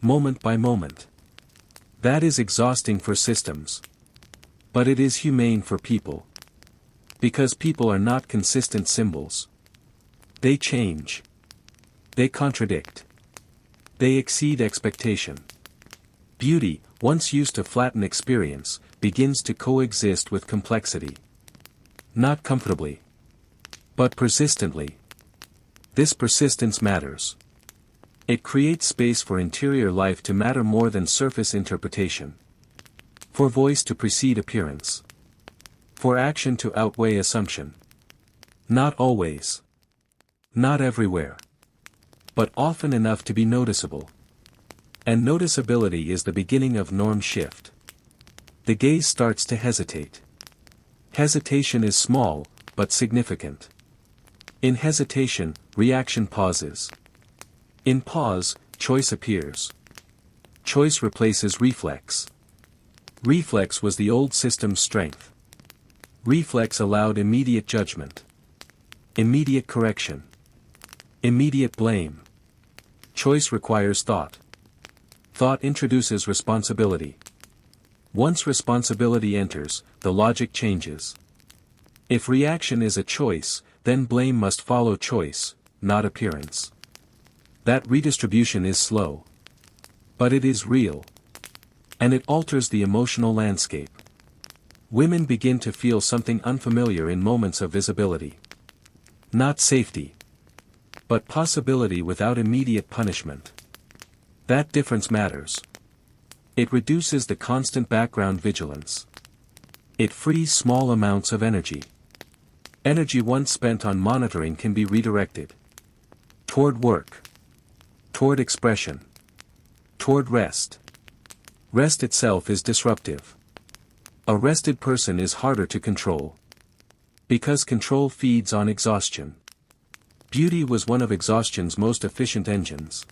Moment by moment. That is exhausting for systems. But it is humane for people. Because people are not consistent symbols. They change. They contradict. They exceed expectation. Beauty, once used to flatten experience, begins to coexist with complexity. Not comfortably. But persistently. This persistence matters. It creates space for interior life to matter more than surface interpretation. For voice to precede appearance. For action to outweigh assumption. Not always. Not everywhere. But often enough to be noticeable. And noticeability is the beginning of norm shift. The gaze starts to hesitate. Hesitation is small, but significant. In hesitation, reaction pauses. In pause, choice appears. Choice replaces reflex. Reflex was the old system's strength. Reflex allowed immediate judgment. Immediate correction. Immediate blame. Choice requires thought. Thought introduces responsibility. Once responsibility enters, the logic changes. If reaction is a choice, then blame must follow choice, not appearance. That redistribution is slow. But it is real. And it alters the emotional landscape. Women begin to feel something unfamiliar in moments of visibility. Not safety. But possibility without immediate punishment. That difference matters. It reduces the constant background vigilance. It frees small amounts of energy. Energy once spent on monitoring can be redirected. Toward work. Toward expression. Toward rest. Rest itself is disruptive. A rested person is harder to control. Because control feeds on exhaustion. Beauty was one of exhaustion's most efficient engines.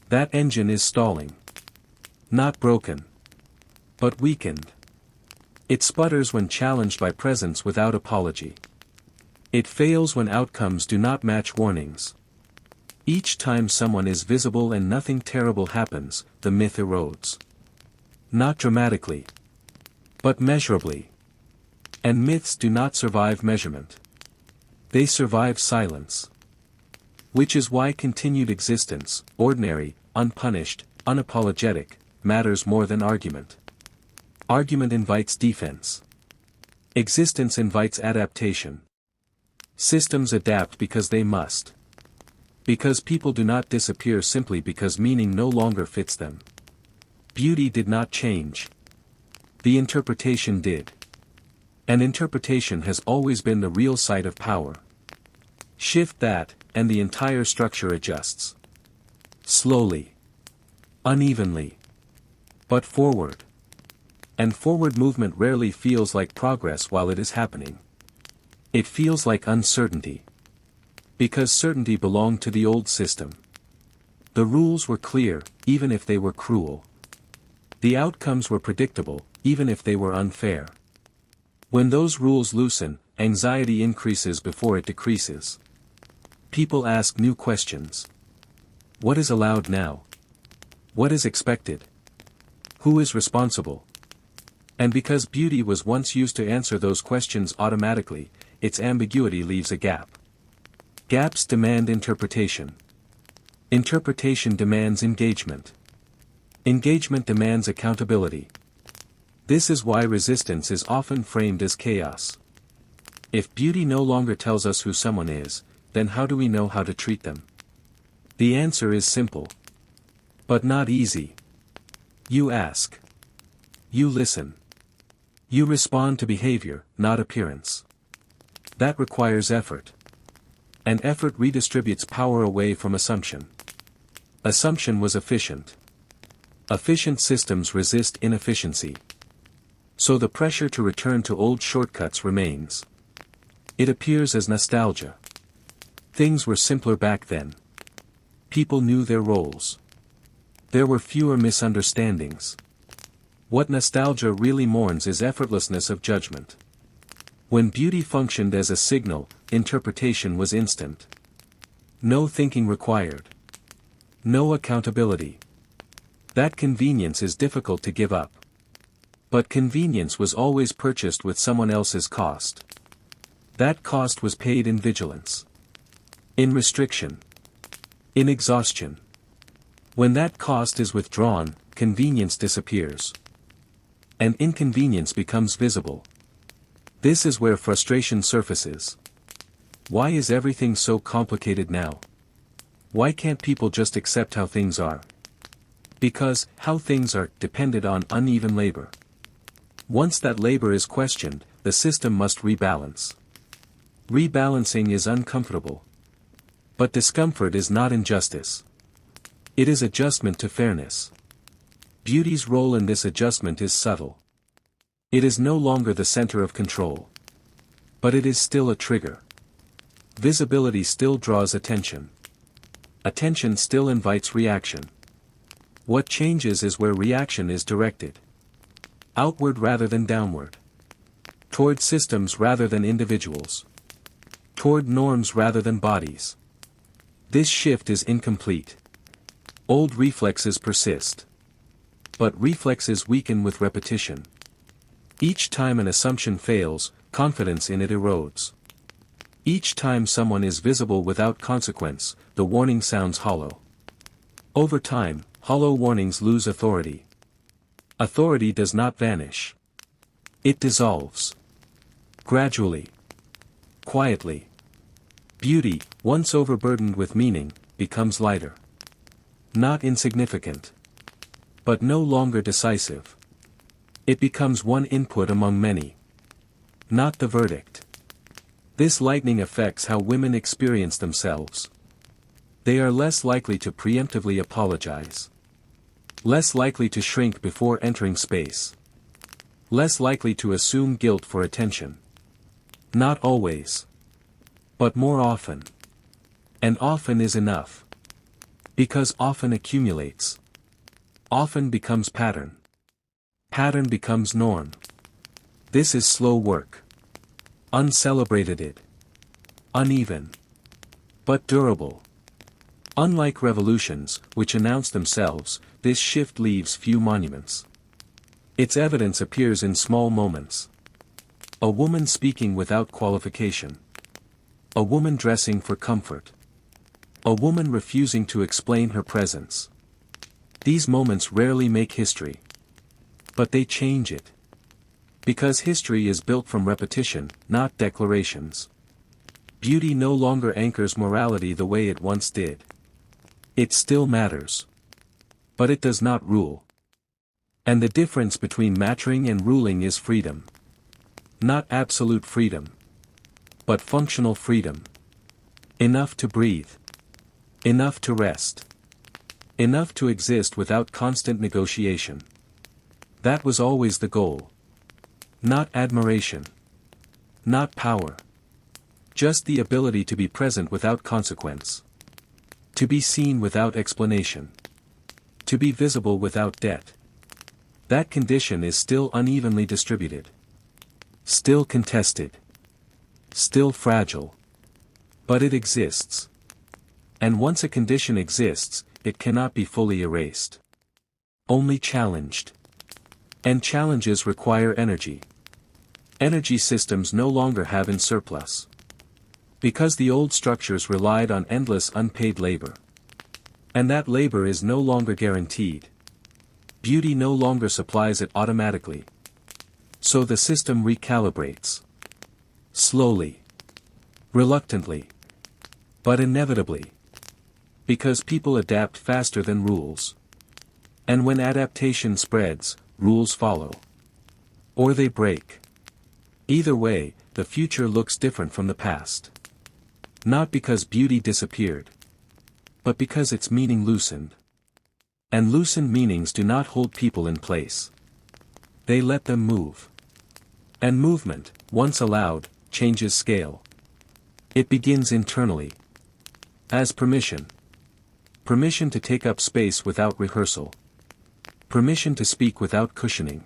That engine is stalling. Not broken. But weakened. It sputters when challenged by presence without apology. It fails when outcomes do not match warnings. Each time someone is visible and nothing terrible happens, the myth erodes. Not dramatically. But measurably. And myths do not survive measurement. They survive silence. Which is why continued existence, ordinary, unpunished, unapologetic, matters more than argument. Argument invites defense. Existence invites adaptation. Systems adapt because they must. Because people do not disappear simply because meaning no longer fits them. Beauty did not change. The interpretation did. And interpretation has always been the real site of power. Shift that, and the entire structure adjusts. Slowly. Unevenly. But forward. And forward movement rarely feels like progress while it is happening. It feels like uncertainty. Because certainty belonged to the old system. The rules were clear, even if they were cruel. The outcomes were predictable, even if they were unfair. When those rules loosen, anxiety increases before it decreases. People ask new questions. What is allowed now? What is expected? Who is responsible? And because beauty was once used to answer those questions automatically, its ambiguity leaves a gap. Gaps demand interpretation. Interpretation demands engagement. Engagement demands accountability. This is why resistance is often framed as chaos. If beauty no longer tells us who someone is, then how do we know how to treat them? The answer is simple. But not easy. You ask. You listen. You respond to behavior, not appearance. That requires effort. And effort redistributes power away from assumption. Assumption was efficient. Efficient systems resist inefficiency. So the pressure to return to old shortcuts remains. It appears as nostalgia. Things were simpler back then. People knew their roles. There were fewer misunderstandings. What nostalgia really mourns is effortlessness of judgment. When beauty functioned as a signal, interpretation was instant. No thinking required. No accountability. That convenience is difficult to give up. But convenience was always purchased with someone else's cost. That cost was paid in vigilance. In restriction. In exhaustion. When that cost is withdrawn, convenience disappears. And inconvenience becomes visible. This is where frustration surfaces. Why is everything so complicated now? Why can't people just accept how things are? Because, how things are, depended on uneven labor. Once that labor is questioned, the system must rebalance. Rebalancing is uncomfortable. But discomfort is not injustice. It is adjustment to fairness. Beauty's role in this adjustment is subtle. It is no longer the center of control. But it is still a trigger. Visibility still draws attention. Attention still invites reaction. What changes is where reaction is directed. Outward rather than downward. Toward systems rather than individuals. Toward norms rather than bodies. This shift is incomplete. Old reflexes persist. But reflexes weaken with repetition. Each time an assumption fails, confidence in it erodes. Each time someone is visible without consequence, the warning sounds hollow. Over time, hollow warnings lose authority. Authority does not vanish. It dissolves. Gradually. Quietly. Beauty, once overburdened with meaning, becomes lighter. Not insignificant. But no longer decisive. It becomes one input among many. Not the verdict. This lightening affects how women experience themselves. They are less likely to preemptively apologize. Less likely to shrink before entering space. Less likely to assume guilt for attention. Not always. But more often. And often is enough. Because often accumulates. Often becomes pattern. Pattern becomes norm. This is slow work. Uncelebrated. Uneven. But durable. Unlike revolutions, which announce themselves, this shift leaves few monuments. Its evidence appears in small moments. A woman speaking without qualification. A woman dressing for comfort. A woman refusing to explain her presence. These moments rarely make history. But they change it. Because history is built from repetition, not declarations. Beauty no longer anchors morality the way it once did. It still matters. But it does not rule. And the difference between mattering and ruling is freedom. Not absolute freedom. But functional freedom. Enough to breathe. Enough to rest. Enough to exist without constant negotiation. That was always the goal. Not admiration. Not power. Just the ability to be present without consequence. To be seen without explanation. To be visible without debt. That condition is still unevenly distributed. Still contested. Still fragile. But it exists. And once a condition exists, it cannot be fully erased. Only challenged. And challenges require energy. Energy systems no longer have in surplus. Because the old structures relied on endless unpaid labor. And that labor is no longer guaranteed. Beauty no longer supplies it automatically. So the system recalibrates. Slowly. Reluctantly. But inevitably. Because people adapt faster than rules. And when adaptation spreads, rules follow. Or they break. Either way, the future looks different from the past. Not because beauty disappeared. But because its meaning loosened. And loosened meanings do not hold people in place. They let them move. And movement, once allowed, changes scale. It begins internally. As permission. Permission to take up space without rehearsal. Permission to speak without cushioning.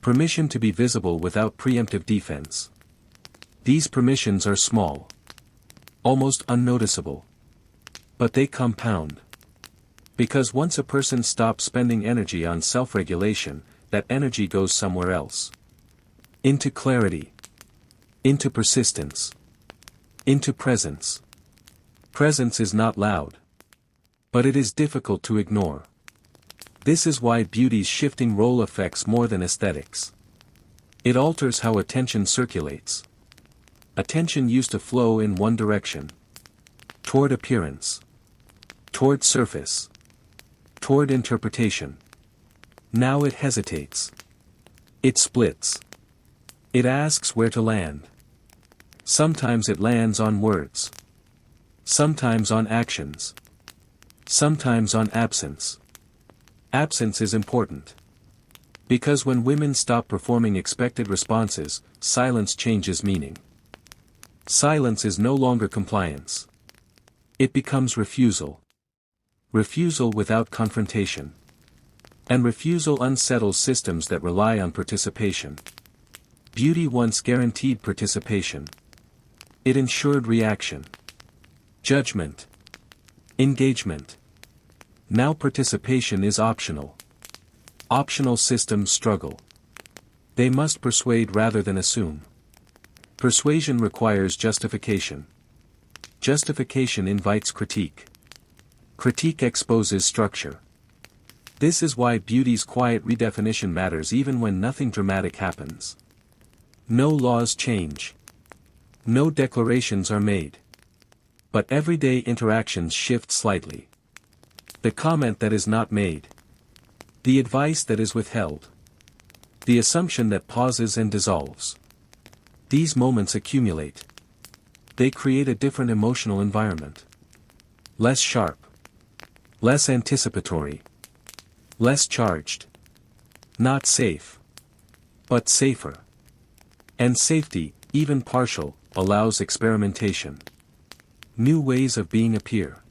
Permission to be visible without preemptive defense. These permissions are small. Almost unnoticeable. But they compound. Because once a person stops spending energy on self-regulation, that energy goes somewhere else. Into clarity. Into persistence. Into presence. Presence is not loud. But it is difficult to ignore. This is why beauty's shifting role affects more than aesthetics. It alters how attention circulates. Attention used to flow in one direction. Toward appearance. Toward surface. Toward interpretation. Now it hesitates. It splits. It asks where to land. Sometimes it lands on words. Sometimes on actions. Sometimes on absence. Absence is important. Because when women stop performing expected responses, silence changes meaning. Silence is no longer compliance. It becomes refusal. Refusal without confrontation. And refusal unsettles systems that rely on participation. Beauty once guaranteed participation. It ensured reaction. Judgment. Engagement. Now participation is optional. Optional systems struggle. They must persuade rather than assume. Persuasion requires justification. Justification invites critique. Critique exposes structure. This is why beauty's quiet redefinition matters even when nothing dramatic happens. No laws change. No declarations are made. But everyday interactions shift slightly. The comment that is not made. The advice that is withheld. The assumption that pauses and dissolves. These moments accumulate. They create a different emotional environment. Less sharp. Less anticipatory. Less charged. Not safe. But safer. And safety, even partial, allows experimentation. New ways of being appear.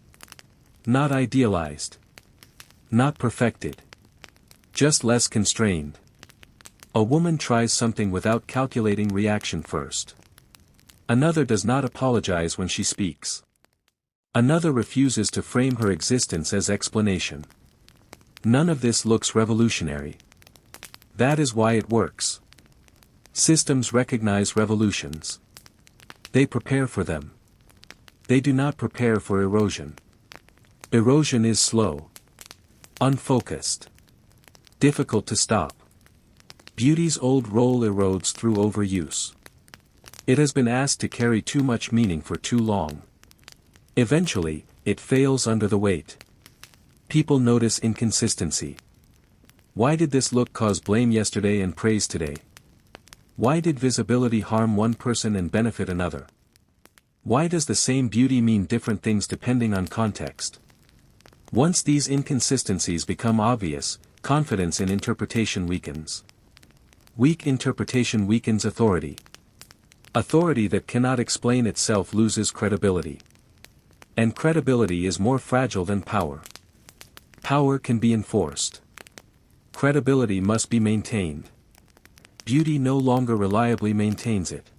Not idealized. Not perfected. Just less constrained. A woman tries something without calculating reaction first. Another does not apologize when she speaks. Another refuses to frame her existence as explanation. None of this looks revolutionary. That is why it works. Systems recognize revolutions. They prepare for them. They do not prepare for erosion. Erosion is slow. Unfocused. Difficult to stop. Beauty's old role erodes through overuse. It has been asked to carry too much meaning for too long. Eventually, it fails under the weight. People notice inconsistency. Why did this look cause blame yesterday and praise today? Why did visibility harm one person and benefit another? Why does the same beauty mean different things depending on context? Once these inconsistencies become obvious, confidence in interpretation weakens. Weak interpretation weakens authority. Authority that cannot explain itself loses credibility. And credibility is more fragile than power. Power can be enforced. Credibility must be maintained. Beauty no longer reliably maintains it.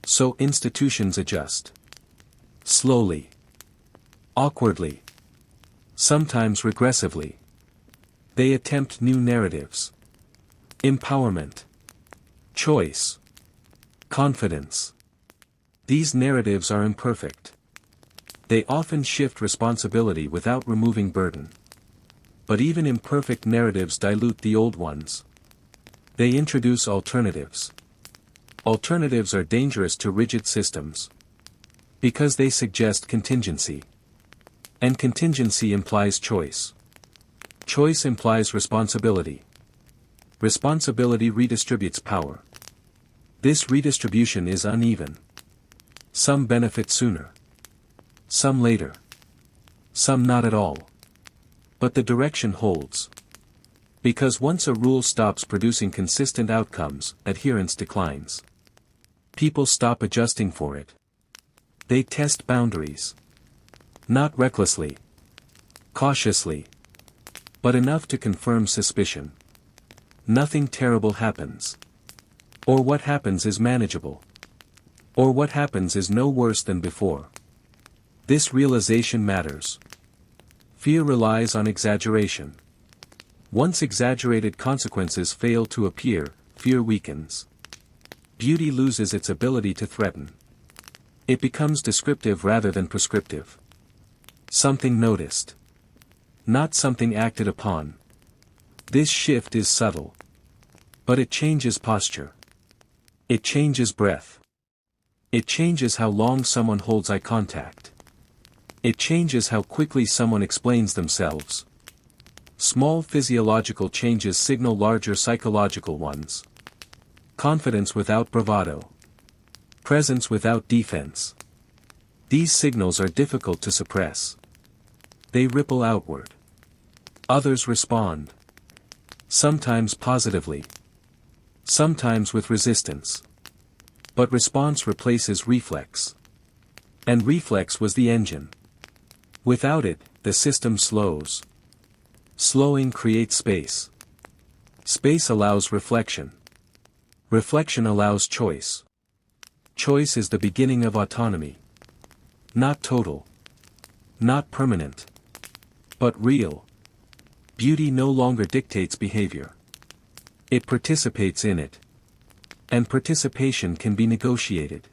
So institutions adjust. Slowly. Awkwardly. Sometimes regressively. They attempt new narratives. Empowerment. Choice. Confidence. These narratives are imperfect. They often shift responsibility without removing burden. But even imperfect narratives dilute the old ones. They introduce alternatives. Alternatives are dangerous to rigid systems. Because they suggest contingency. And contingency implies choice. Choice implies responsibility. Responsibility redistributes power. This redistribution is uneven. Some benefit sooner. Some later. Some not at all. But the direction holds. Because once a rule stops producing consistent outcomes, adherence declines. People stop adjusting for it. They test boundaries. Not recklessly. Cautiously. But enough to confirm suspicion. Nothing terrible happens. Or what happens is manageable. Or what happens is no worse than before. This realization matters. Fear relies on exaggeration. Once exaggerated consequences fail to appear, fear weakens. Beauty loses its ability to threaten. It becomes descriptive rather than prescriptive. Something noticed. Not something acted upon. This shift is subtle. But it changes posture. It changes breath. It changes how long someone holds eye contact. It changes how quickly someone explains themselves. Small physiological changes signal larger psychological ones. Confidence without bravado. Presence without defense. These signals are difficult to suppress. They ripple outward. Others respond. Sometimes positively. Sometimes with resistance. But response replaces reflex. And reflex was the engine. Without it, the system slows. Slowing creates space. Space allows reflection. Reflection allows choice. Choice is the beginning of autonomy. Not total. Not permanent. But real. Beauty no longer dictates behavior. It participates in it. And participation can be negotiated.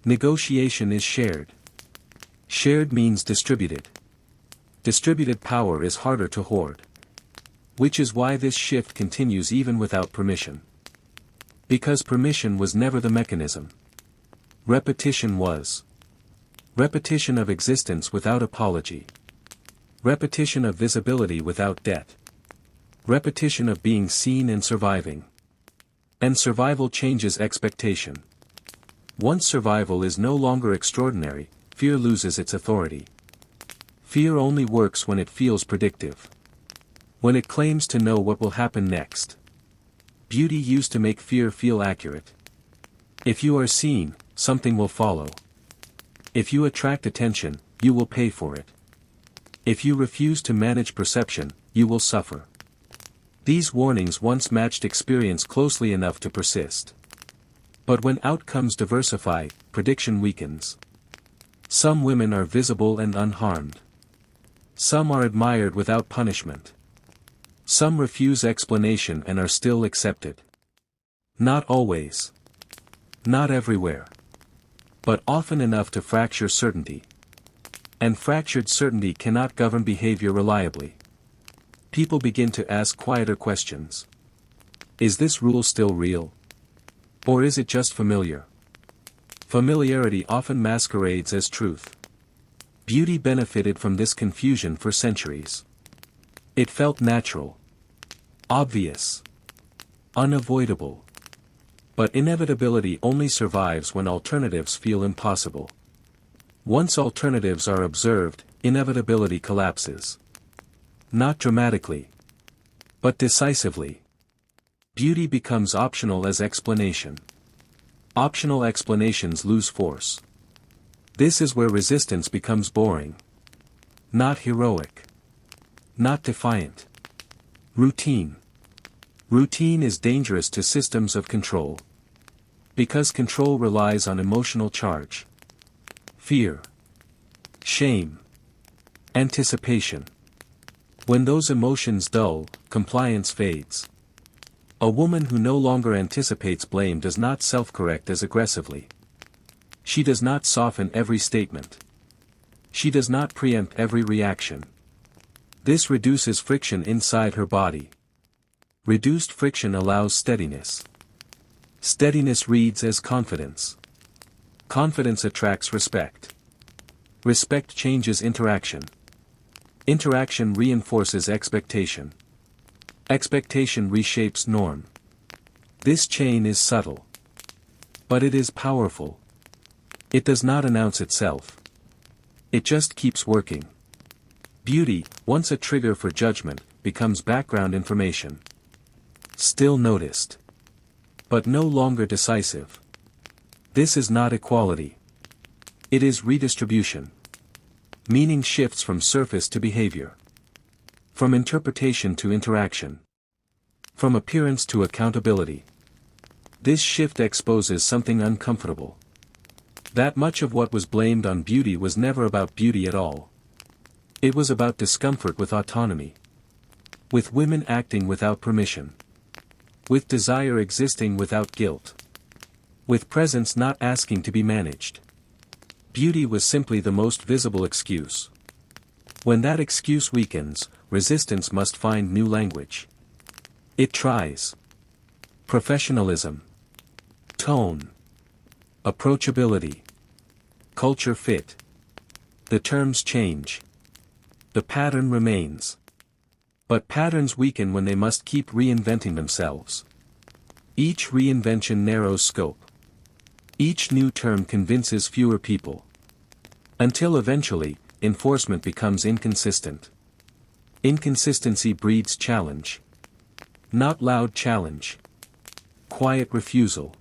Negotiation is shared. Shared means distributed. Distributed power is harder to hoard. Which is why this shift continues even without permission. Because permission was never the mechanism. Repetition was. Repetition of existence without apology. Repetition of visibility without debt. Repetition of being seen and surviving. And survival changes expectation. Once survival is no longer extraordinary, fear loses its authority. Fear only works when it feels predictive. When it claims to know what will happen next. Beauty used to make fear feel accurate. If you are seen, something will follow. If you attract attention, you will pay for it. If you refuse to manage perception, you will suffer. These warnings once matched experience closely enough to persist. But when outcomes diversify, prediction weakens. Some women are visible and unharmed. Some are admired without punishment. Some refuse explanation and are still accepted. Not always. Not everywhere. But often enough to fracture certainty. And fractured certainty cannot govern behavior reliably. People begin to ask quieter questions. Is this rule still real? Or is it just familiar? Familiarity often masquerades as truth. Beauty benefited from this confusion for centuries. It felt natural. Obvious. Unavoidable. But inevitability only survives when alternatives feel impossible. Once alternatives are observed, inevitability collapses. Not dramatically. But decisively. Beauty becomes optional as explanation. Optional explanations lose force. This is where resistance becomes boring. Not heroic. Not defiant. Routine. Routine is dangerous to systems of control. Because control relies on emotional charge. Fear. Shame. Anticipation. When those emotions dull, compliance fades. A woman who no longer anticipates blame does not self-correct as aggressively. She does not soften every statement. She does not preempt every reaction. This reduces friction inside her body. Reduced friction allows steadiness. Steadiness reads as confidence. Confidence attracts respect. Respect changes interaction. Interaction reinforces expectation. Expectation reshapes norm. This chain is subtle. But it is powerful. It does not announce itself. It just keeps working. Beauty, once a trigger for judgment, becomes background information. Still noticed. But no longer decisive. This is not equality. It is redistribution. Meaning shifts from surface to behavior. From interpretation to interaction. From appearance to accountability. This shift exposes something uncomfortable. That much of what was blamed on beauty was never about beauty at all. It was about discomfort with autonomy. With women acting without permission. With desire existing without guilt. With presence not asking to be managed. Beauty was simply the most visible excuse. When that excuse weakens, resistance must find new language. It tries. Professionalism. Tone. Approachability. Culture fit. The terms change. The pattern remains. But patterns weaken when they must keep reinventing themselves. Each reinvention narrows scope. Each new term convinces fewer people. Until eventually, enforcement becomes inconsistent. Inconsistency breeds challenge. Not loud challenge. Quiet refusal.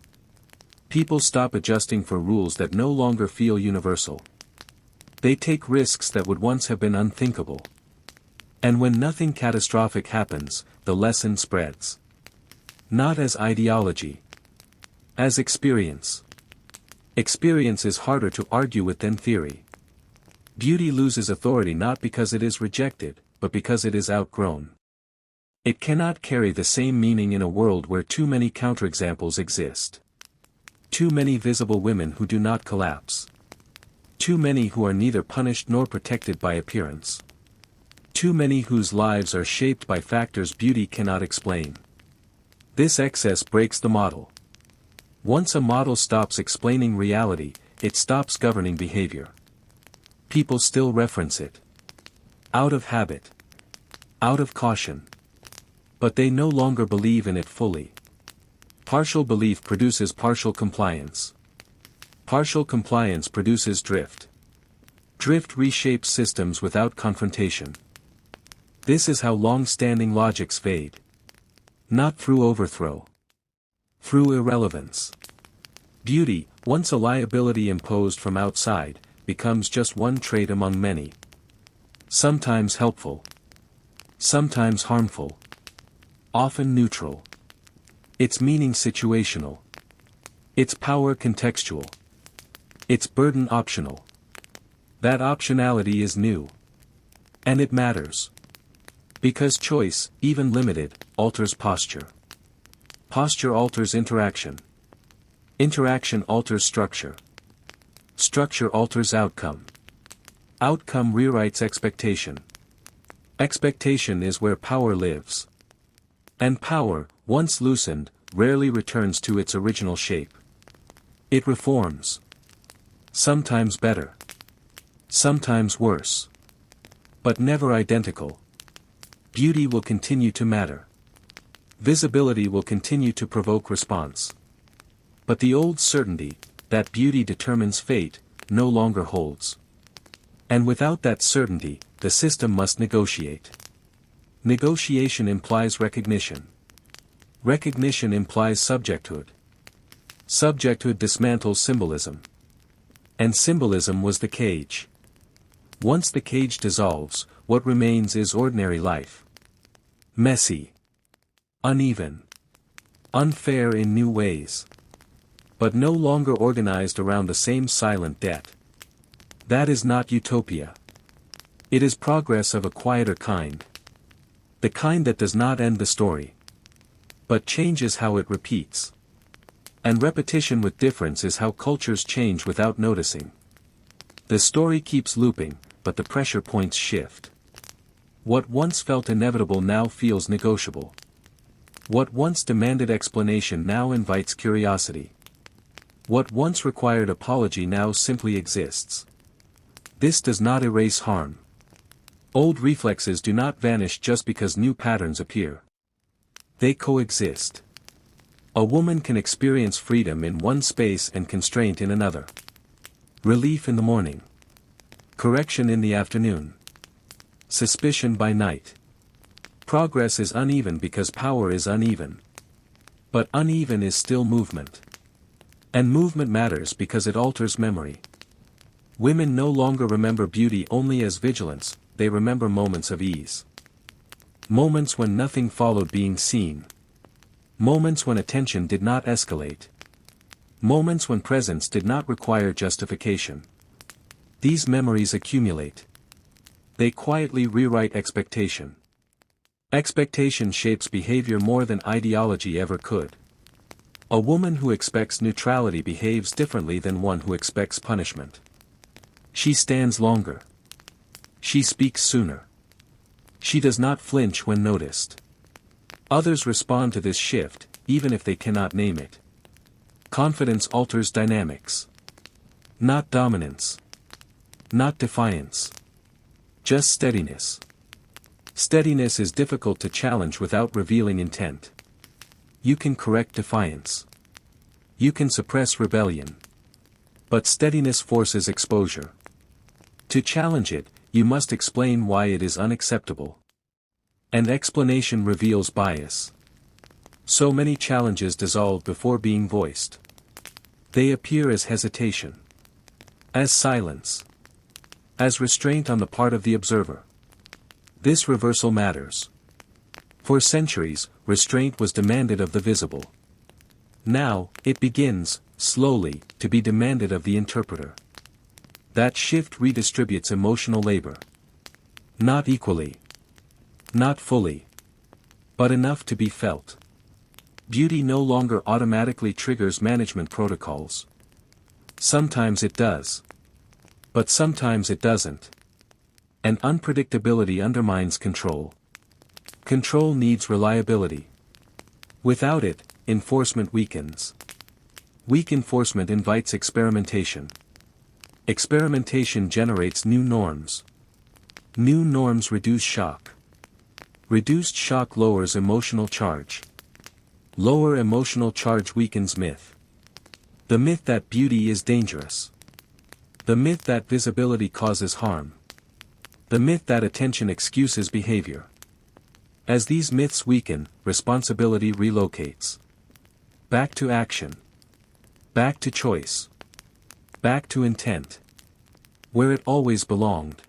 People stop adjusting for rules that no longer feel universal. They take risks that would once have been unthinkable. And when nothing catastrophic happens, the lesson spreads. Not as ideology. As experience. Experience is harder to argue with than theory. Beauty loses authority not because it is rejected, but because it is outgrown. It cannot carry the same meaning in a world where too many counterexamples exist. Too many visible women who do not collapse. Too many who are neither punished nor protected by appearance. Too many whose lives are shaped by factors beauty cannot explain. This excess breaks the model. Once a model stops explaining reality, it stops governing behavior. People still reference it. Out of habit. Out of caution. But they no longer believe in it fully. Partial belief produces partial compliance. Partial compliance produces drift. Drift reshapes systems without confrontation. This is how long-standing logics fade. Not through overthrow. Through irrelevance. Beauty, once a liability imposed from outside, becomes just one trait among many. Sometimes helpful. Sometimes harmful. Often neutral. Its meaning situational. Its power contextual. Its burden optional. That optionality is new. And it matters. Because choice, even limited, alters posture. Posture alters interaction. Interaction alters structure. Structure alters outcome. Outcome rewrites expectation. Expectation is where power lives. And power, once loosened, rarely returns to its original shape. It reforms. Sometimes better. Sometimes worse. But never identical. Beauty will continue to matter. Visibility will continue to provoke response. But the old certainty, that beauty determines fate, no longer holds. And without that certainty, the system must negotiate. Negotiation implies recognition. Recognition implies subjecthood. Subjecthood dismantles symbolism. And symbolism was the cage. Once the cage dissolves, what remains is ordinary life. Messy. Uneven. Unfair in new ways. But no longer organized around the same silent debt. That is not utopia. It is progress of a quieter kind. The kind that does not end the story. But changes how it repeats. And repetition with difference is how cultures change without noticing. The story keeps looping, but the pressure points shift. What once felt inevitable now feels negotiable. What once demanded explanation now invites curiosity. What once required apology now simply exists. This does not erase harm. Old reflexes do not vanish just because new patterns appear. They coexist. A woman can experience freedom in one space and constraint in another. Relief in the morning. Correction in the afternoon. Suspicion by night. Progress is uneven because power is uneven. But uneven is still movement. And movement matters because it alters memory. Women no longer remember beauty only as vigilance, they remember moments of ease. Moments when nothing followed being seen. Moments when attention did not escalate. Moments when presence did not require justification. These memories accumulate. They quietly rewrite expectation. Expectation shapes behavior more than ideology ever could. A woman who expects neutrality behaves differently than one who expects punishment. She stands longer. She speaks sooner. She does not flinch when noticed. Others respond to this shift, even if they cannot name it. Confidence alters dynamics. Not dominance. Not defiance. Just steadiness. Steadiness is difficult to challenge without revealing intent. You can correct defiance. You can suppress rebellion. But steadiness forces exposure. To challenge it, you must explain why it is unacceptable. And explanation reveals bias. So many challenges dissolve before being voiced. They appear as hesitation. As silence. As restraint on the part of the observer. This reversal matters. For centuries, restraint was demanded of the visible. Now, it begins, slowly, to be demanded of the interpreter. That shift redistributes emotional labor. Not equally. Not fully. But enough to be felt. Beauty no longer automatically triggers management protocols. Sometimes it does. But sometimes it doesn't. And unpredictability undermines control. Control needs reliability. Without it, enforcement weakens. Weak enforcement invites experimentation. Experimentation generates new norms. New norms reduce shock. Reduced shock lowers emotional charge. Lower emotional charge weakens myth. The myth that beauty is dangerous. The myth that visibility causes harm. The myth that attention excuses behavior. As these myths weaken, responsibility relocates. Back to action. Back to choice. Back to intent. Where it always belonged.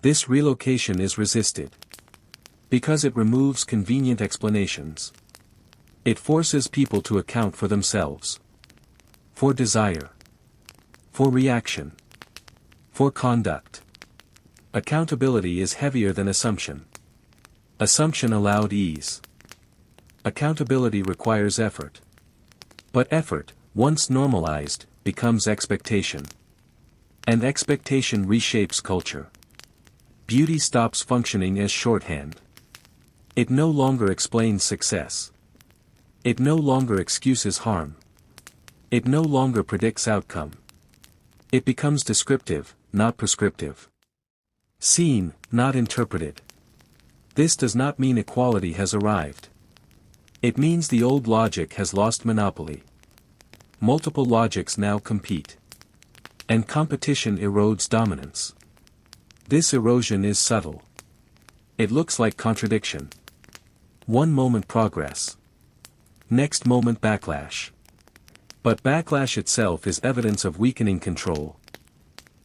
This relocation is resisted. Because it removes convenient explanations. It forces people to account for themselves. For desire. For reaction. For conduct. Accountability is heavier than assumption. Assumption allowed ease. Accountability requires effort. But effort, once normalized, becomes expectation. And expectation reshapes culture. Beauty stops functioning as shorthand. It no longer explains success. It no longer excuses harm. It no longer predicts outcome. It becomes descriptive, not prescriptive. Seen, not interpreted. This does not mean equality has arrived. It means the old logic has lost monopoly. Multiple logics now compete. And competition erodes dominance. This erosion is subtle. It looks like contradiction. One moment progress. Next moment backlash. But backlash itself is evidence of weakening control.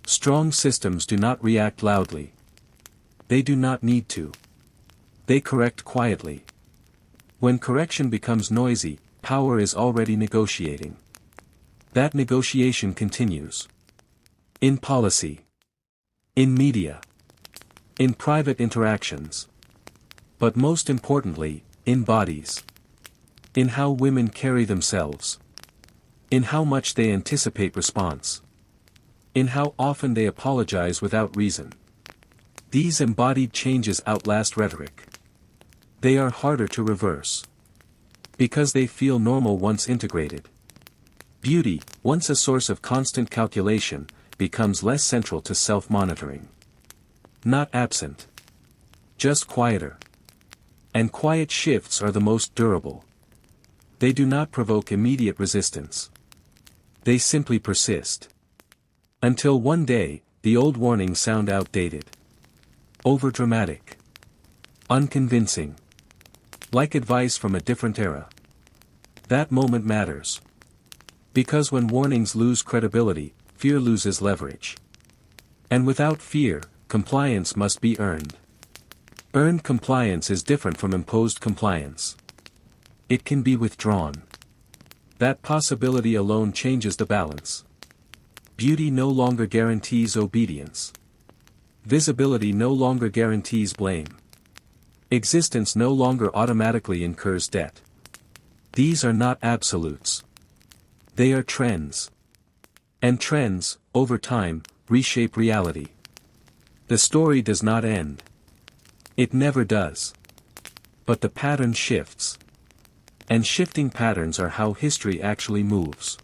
Strong systems do not react loudly. They do not need to. They correct quietly. When correction becomes noisy, power is already negotiating. That negotiation continues. In policy. In media. In private interactions. But most importantly, in bodies. In how women carry themselves. In how much they anticipate response. In how often they apologize without reason. These embodied changes outlast rhetoric. They are harder to reverse. Because they feel normal once integrated. Beauty, once a source of constant calculation, becomes less central to self-monitoring. Not absent. Just quieter. And quiet shifts are the most durable. They do not provoke immediate resistance. They simply persist. Until one day, the old warnings sound outdated. Overdramatic. Unconvincing. Like advice from a different era. That moment matters. Because when warnings lose credibility, fear loses leverage. And without fear, compliance must be earned. Earned compliance is different from imposed compliance. It can be withdrawn. That possibility alone changes the balance. Beauty no longer guarantees obedience. Visibility no longer guarantees blame. Existence no longer automatically incurs debt. These are not absolutes. They are trends. And trends, over time, reshape reality. The story does not end. It never does. But the pattern shifts. And shifting patterns are how history actually moves.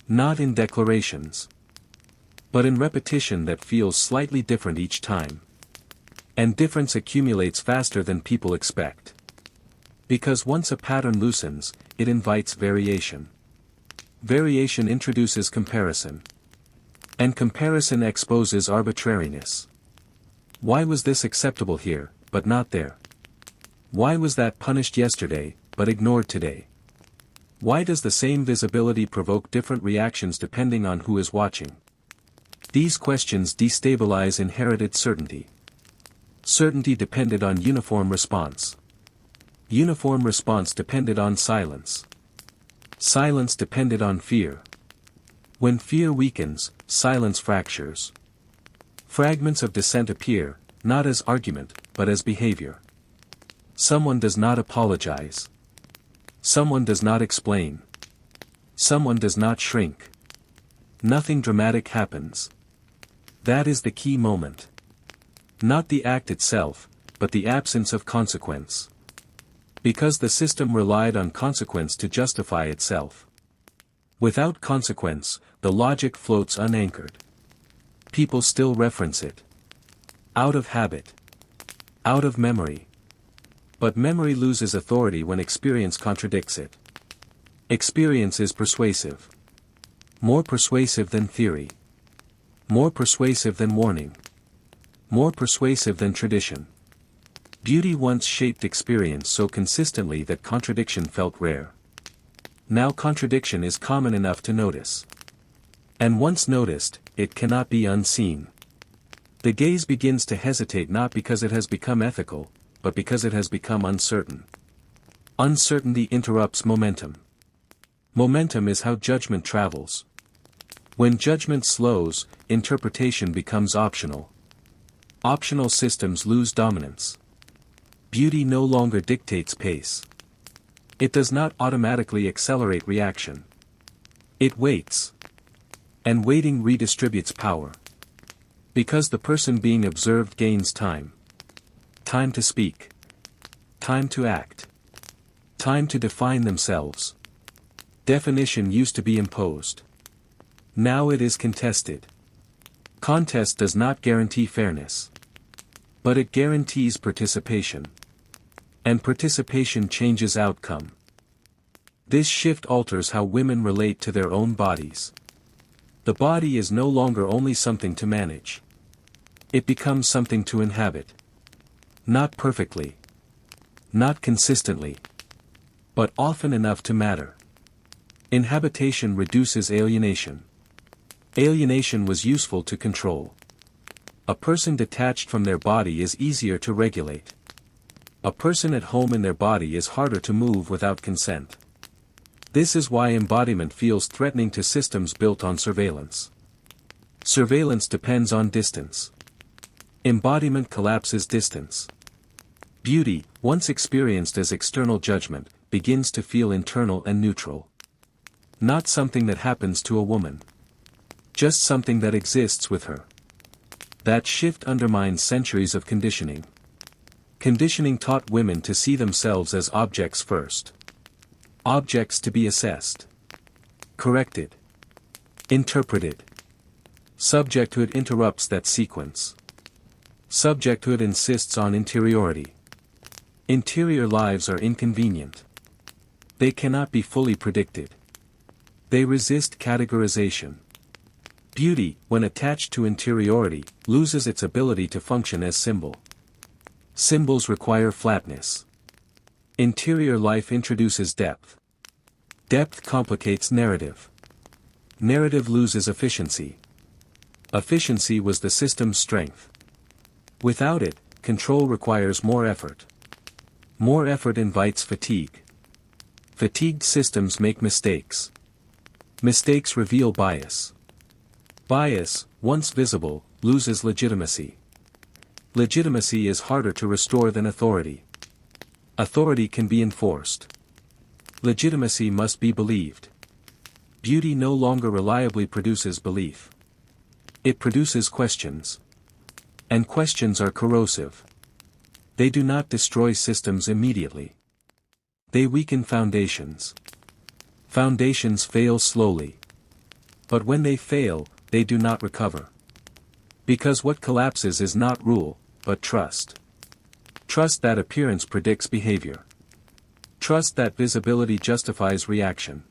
Not in declarations. But in repetition that feels slightly different each time. And difference accumulates faster than people expect. Because once a pattern loosens, it invites variation. Variation introduces comparison. And comparison exposes arbitrariness. Why was this acceptable here, but not there? Why was that punished yesterday, but ignored today? Why does the same visibility provoke different reactions depending on who is watching? These questions destabilize inherited certainty. Certainty depended on uniform response. Uniform response depended on silence. Silence depended on fear. When fear weakens, silence fractures. Fragments of dissent appear, not as argument, but as behavior. Someone does not apologize. Someone does not explain. Someone does not shrink. Nothing dramatic happens. That is the key moment. Not the act itself, but the absence of consequence. Because the system relied on consequence to justify itself. Without consequence, the logic floats unanchored. People still reference it. Out of habit. Out of memory. But memory loses authority when experience contradicts it. Experience is persuasive. More persuasive than theory. More persuasive than warning. More persuasive than tradition. Beauty once shaped experience so consistently that contradiction felt rare. Now contradiction is common enough to notice. And once noticed, it cannot be unseen. The gaze begins to hesitate not because it has become ethical, but because it has become uncertain. Uncertainty interrupts momentum. Momentum is how judgment travels. When judgment slows, interpretation becomes optional. Optional systems lose dominance. Beauty no longer dictates pace. It does not automatically accelerate reaction. It waits. And waiting redistributes power. Because the person being observed gains time. Time to speak. Time to act. Time to define themselves. Definition used to be imposed. Now it is contested. Contest does not guarantee fairness. But it guarantees participation. And participation changes outcome. This shift alters how women relate to their own bodies. The body is no longer only something to manage. It becomes something to inhabit. Not perfectly. Not consistently. But often enough to matter. Inhabitation reduces alienation. Alienation was useful to control. A person detached from their body is easier to regulate. A person at home in their body is harder to move without consent. This is why embodiment feels threatening to systems built on surveillance. Surveillance depends on distance. Embodiment collapses distance. Beauty, once experienced as external judgment, begins to feel internal and neutral. Not something that happens to a woman. Just something that exists with her. That shift undermines centuries of conditioning. Conditioning taught women to see themselves as objects first. Objects to be assessed. Corrected. Interpreted. Subjecthood interrupts that sequence. Subjecthood insists on interiority. Interior lives are inconvenient. They cannot be fully predicted. They resist categorization. Beauty, when attached to interiority, loses its ability to function as symbol. Symbols require flatness. Interior life introduces depth. Depth complicates narrative. Narrative loses efficiency. Efficiency was the system's strength. Without it, control requires more effort. More effort invites fatigue. Fatigued systems make mistakes. Mistakes reveal bias. Bias, once visible, loses legitimacy. Legitimacy is harder to restore than authority. Authority can be enforced. Legitimacy must be believed. Beauty no longer reliably produces belief. It produces questions. And questions are corrosive. They do not destroy systems immediately. They weaken foundations. Foundations fail slowly. But when they fail, they do not recover. Because what collapses is not rule, but trust. Trust that appearance predicts behavior. Trust that visibility justifies reaction.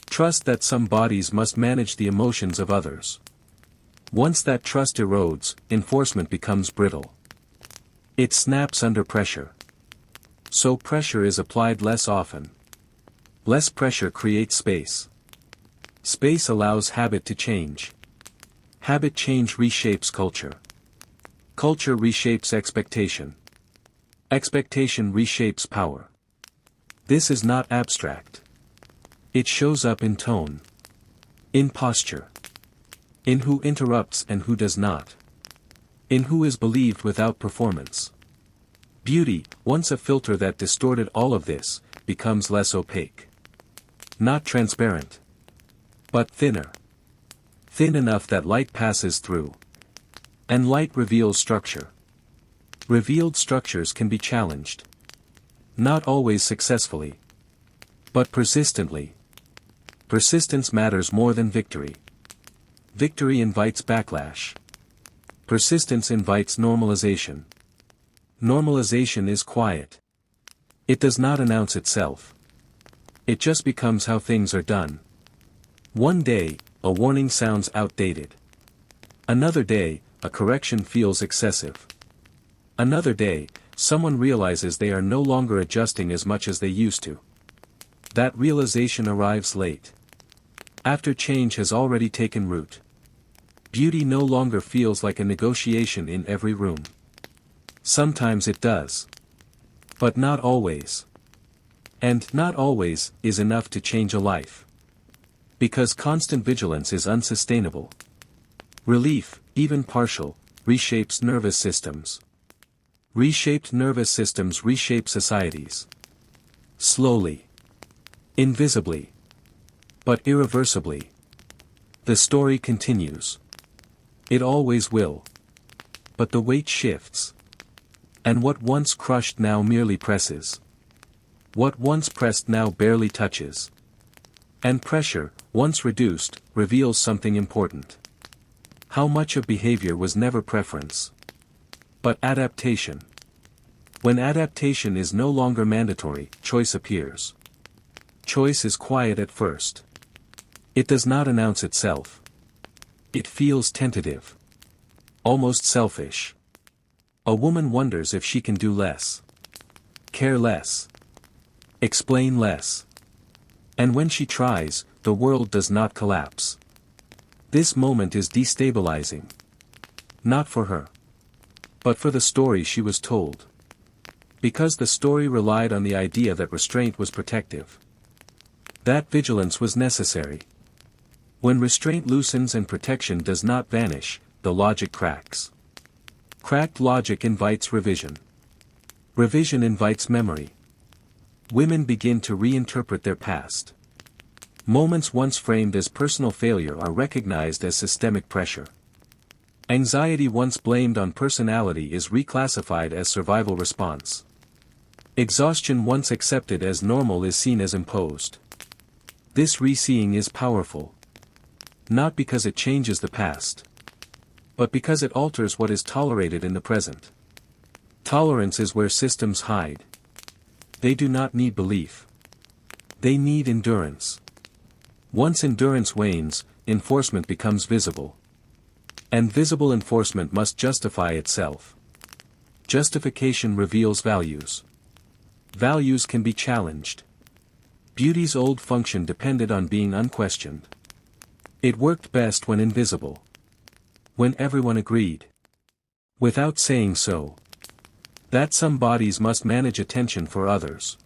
Trust that some bodies must manage the emotions of others. Once that trust erodes, enforcement becomes brittle. It snaps under pressure. So pressure is applied less often. Less pressure creates space. Space allows habit to change. Habit change reshapes culture. Culture reshapes expectation. Expectation reshapes power. This is not abstract. It shows up in tone. In posture. In who interrupts and who does not. In who is believed without performance. Beauty, once a filter that distorted all of this, becomes less opaque. Not transparent. But thinner. Thin enough that light passes through. And light reveals structure. Revealed structures can be challenged. Not always successfully. But persistently. Persistence matters more than victory. Victory invites backlash. Persistence invites normalization. Normalization is quiet. It does not announce itself. It just becomes how things are done. One day, a warning sounds outdated. Another day, a correction feels excessive. Another day, someone realizes they are no longer adjusting as much as they used to. That realization arrives late. After change has already taken root. Beauty no longer feels like a negotiation in every room. Sometimes it does. But not always. And not always is enough to change a life. Because constant vigilance is unsustainable. Relief, even partial, reshapes nervous systems. Reshaped nervous systems reshape societies. Slowly. Invisibly. But irreversibly. The story continues. It always will. But the weight shifts. And what once crushed now merely presses. What once pressed now barely touches. And pressure, once reduced, reveals something important. How much of behavior was never preference, but adaptation. When adaptation is no longer mandatory, choice appears. Choice is quiet at first. It does not announce itself. It feels tentative. Almost selfish. A woman wonders if she can do less. Care less. Explain less. And when she tries, the world does not collapse. This moment is destabilizing. Not for her. But for the story she was told. Because the story relied on the idea that restraint was protective. That vigilance was necessary. When restraint loosens and protection does not vanish, the logic cracks. Cracked logic invites revision. Revision invites memory. Women begin to reinterpret their past. Moments once framed as personal failure are recognized as systemic pressure. Anxiety once blamed on personality is reclassified as survival response. Exhaustion once accepted as normal is seen as imposed. This reseeing is powerful. Not because it changes the past. But because it alters what is tolerated in the present. Tolerance is where systems hide. They do not need belief. They need endurance. Once endurance wanes, enforcement becomes visible. And visible enforcement must justify itself. Justification reveals values. Values can be challenged. Beauty's old function depended on being unquestioned. It worked best when invisible. When everyone agreed. Without saying so. That some bodies must manage attention for others.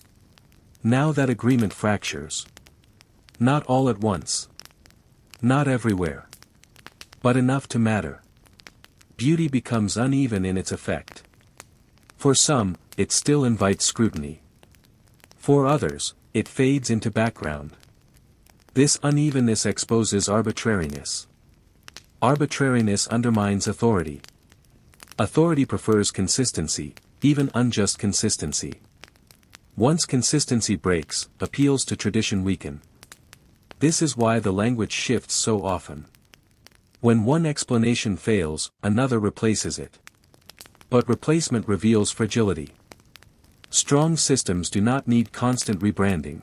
Now that agreement fractures. Not all at once. Not everywhere. But enough to matter. Beauty becomes uneven in its effect. For some, it still invites scrutiny. For others, it fades into background. This unevenness exposes arbitrariness. Arbitrariness undermines authority. Authority prefers consistency, even unjust consistency. Once consistency breaks, appeals to tradition weaken. This is why the language shifts so often. When one explanation fails, another replaces it. But replacement reveals fragility. Strong systems do not need constant rebranding.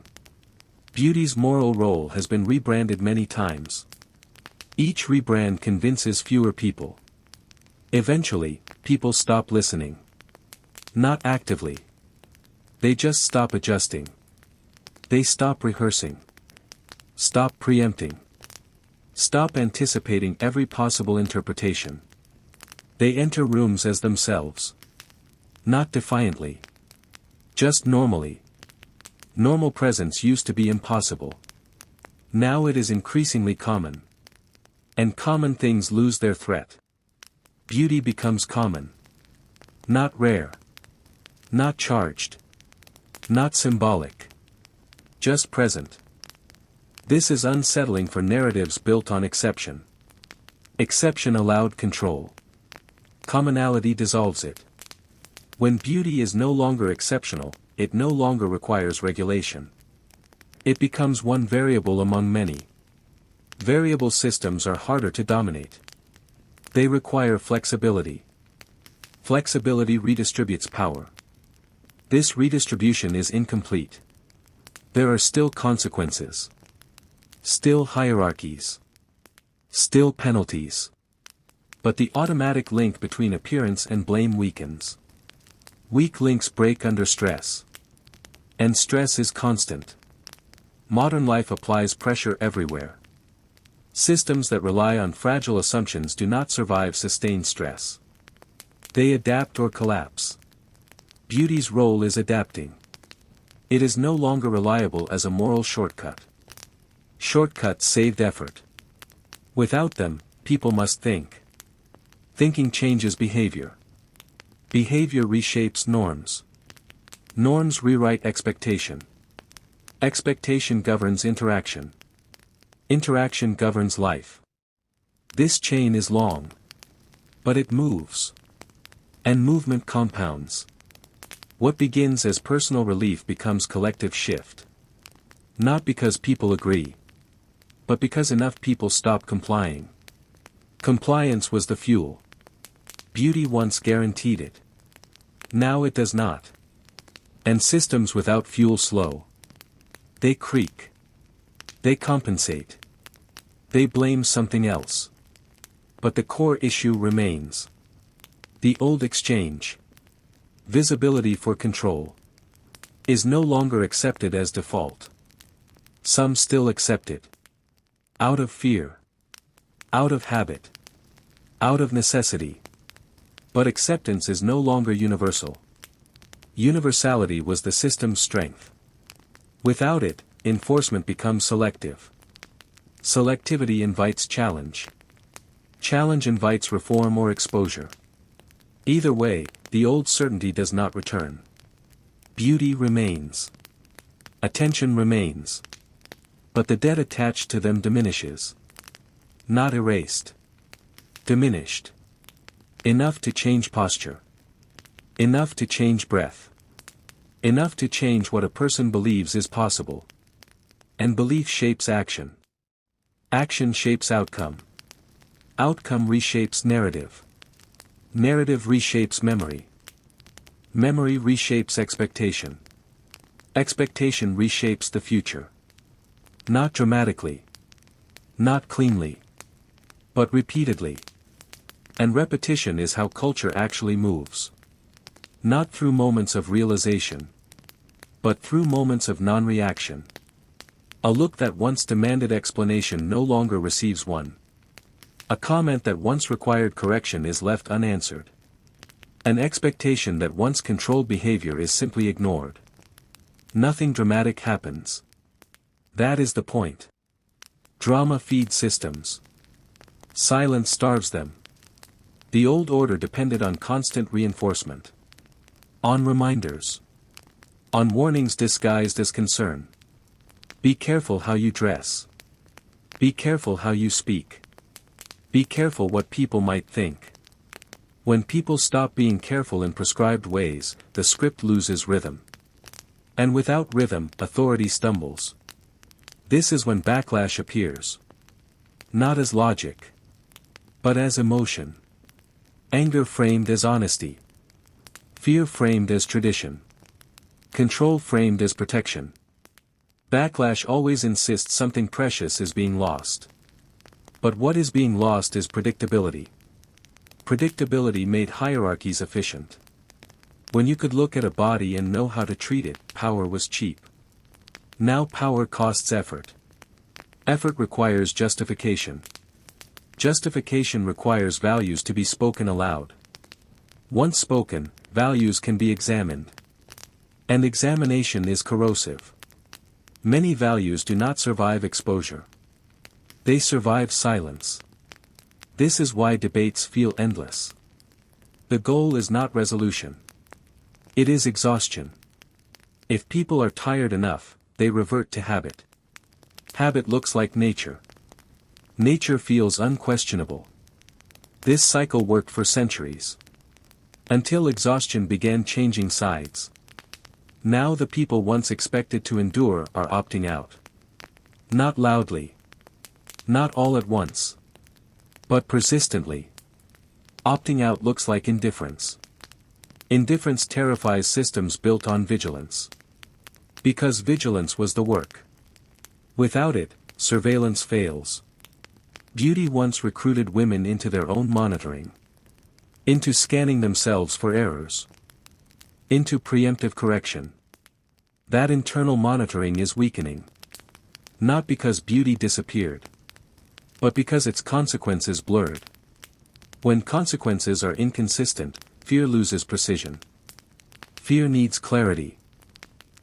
Beauty's moral role has been rebranded many times. Each rebrand convinces fewer people. Eventually, people stop listening. Not actively. They just stop adjusting. They stop rehearsing. Stop preempting. Stop anticipating every possible interpretation. They enter rooms as themselves. Not defiantly. Just normally. Normal presence used to be impossible. Now it is increasingly common. And common things lose their threat. Beauty becomes common. Not rare. Not charged. Not symbolic. Just present. This is unsettling for narratives built on exception. Exception allowed control. Commonality dissolves it. When beauty is no longer exceptional, it no longer requires regulation. It becomes one variable among many. Variable systems are harder to dominate. They require flexibility. Flexibility redistributes power. This redistribution is incomplete. There are still consequences. Still hierarchies. Still penalties. But the automatic link between appearance and blame weakens. Weak links break under stress. And stress is constant. Modern life applies pressure everywhere. Systems that rely on fragile assumptions do not survive sustained stress. They adapt or collapse. Beauty's role is adapting. It is no longer reliable as a moral shortcut. Shortcuts saved effort. Without them, people must think. Thinking changes behavior. Behavior reshapes norms. Norms rewrite expectation. Expectation governs interaction. Interaction governs life. This chain is long. But it moves. And movement compounds. What begins as personal relief becomes collective shift. Not because people agree. But because enough people stop complying. Compliance was the fuel. Beauty once guaranteed it. Now it does not. And systems without fuel slow. They creak. They compensate. They blame something else. But the core issue remains. The old exchange. Visibility for control. Is no longer accepted as default. Some still accept it. Out of fear. Out of habit. Out of necessity. But acceptance is no longer universal. Universality was the system's strength. Without it, enforcement becomes selective. Selectivity invites challenge. Challenge invites reform or exposure. Either way, the old certainty does not return. Beauty remains. Attention remains. But the debt attached to them diminishes. Not erased. Diminished. Enough to change posture. Enough to change breath. Enough to change what a person believes is possible. And belief shapes action. Action shapes outcome. Outcome reshapes narrative. Narrative reshapes memory. Memory reshapes expectation. Expectation reshapes the future. Not dramatically. Not cleanly. But repeatedly. And repetition is how culture actually moves. Not through moments of realization. But through moments of non-reaction. A look that once demanded explanation no longer receives one. A comment that once required correction is left unanswered. An expectation that once controlled behavior is simply ignored. Nothing dramatic happens. That is the point. Drama feeds systems. Silence starves them. The old order depended on constant reinforcement. On reminders. On warnings disguised as concern. Be careful how you dress. Be careful how you speak. Be careful what people might think. When people stop being careful in prescribed ways, the script loses rhythm. And without rhythm, authority stumbles. This is when backlash appears. Not as logic. But as emotion. Anger framed as honesty. Fear framed as tradition. Control framed as protection. Backlash always insists something precious is being lost. But what is being lost is predictability. Predictability made hierarchies efficient. When you could look at a body and know how to treat it, power was cheap. Now power costs effort. Effort requires justification. Justification requires values to be spoken aloud. Once spoken, values can be examined. And examination is corrosive. Many values do not survive exposure. They survive silence. This is why debates feel endless. The goal is not resolution. It is exhaustion. If people are tired enough, they revert to habit. Habit looks like nature. Nature feels unquestionable. This cycle worked for centuries. Until exhaustion began changing sides. Now the people once expected to endure are opting out. Not loudly. Not all at once. But persistently. Opting out looks like indifference. Indifference terrifies systems built on vigilance. Because vigilance was the work. Without it, surveillance fails. Beauty once recruited women into their own monitoring. Into scanning themselves for errors. Into preemptive correction. That internal monitoring is weakening. Not because beauty disappeared. But because its consequences blurred. When consequences are inconsistent, fear loses precision. Fear needs clarity.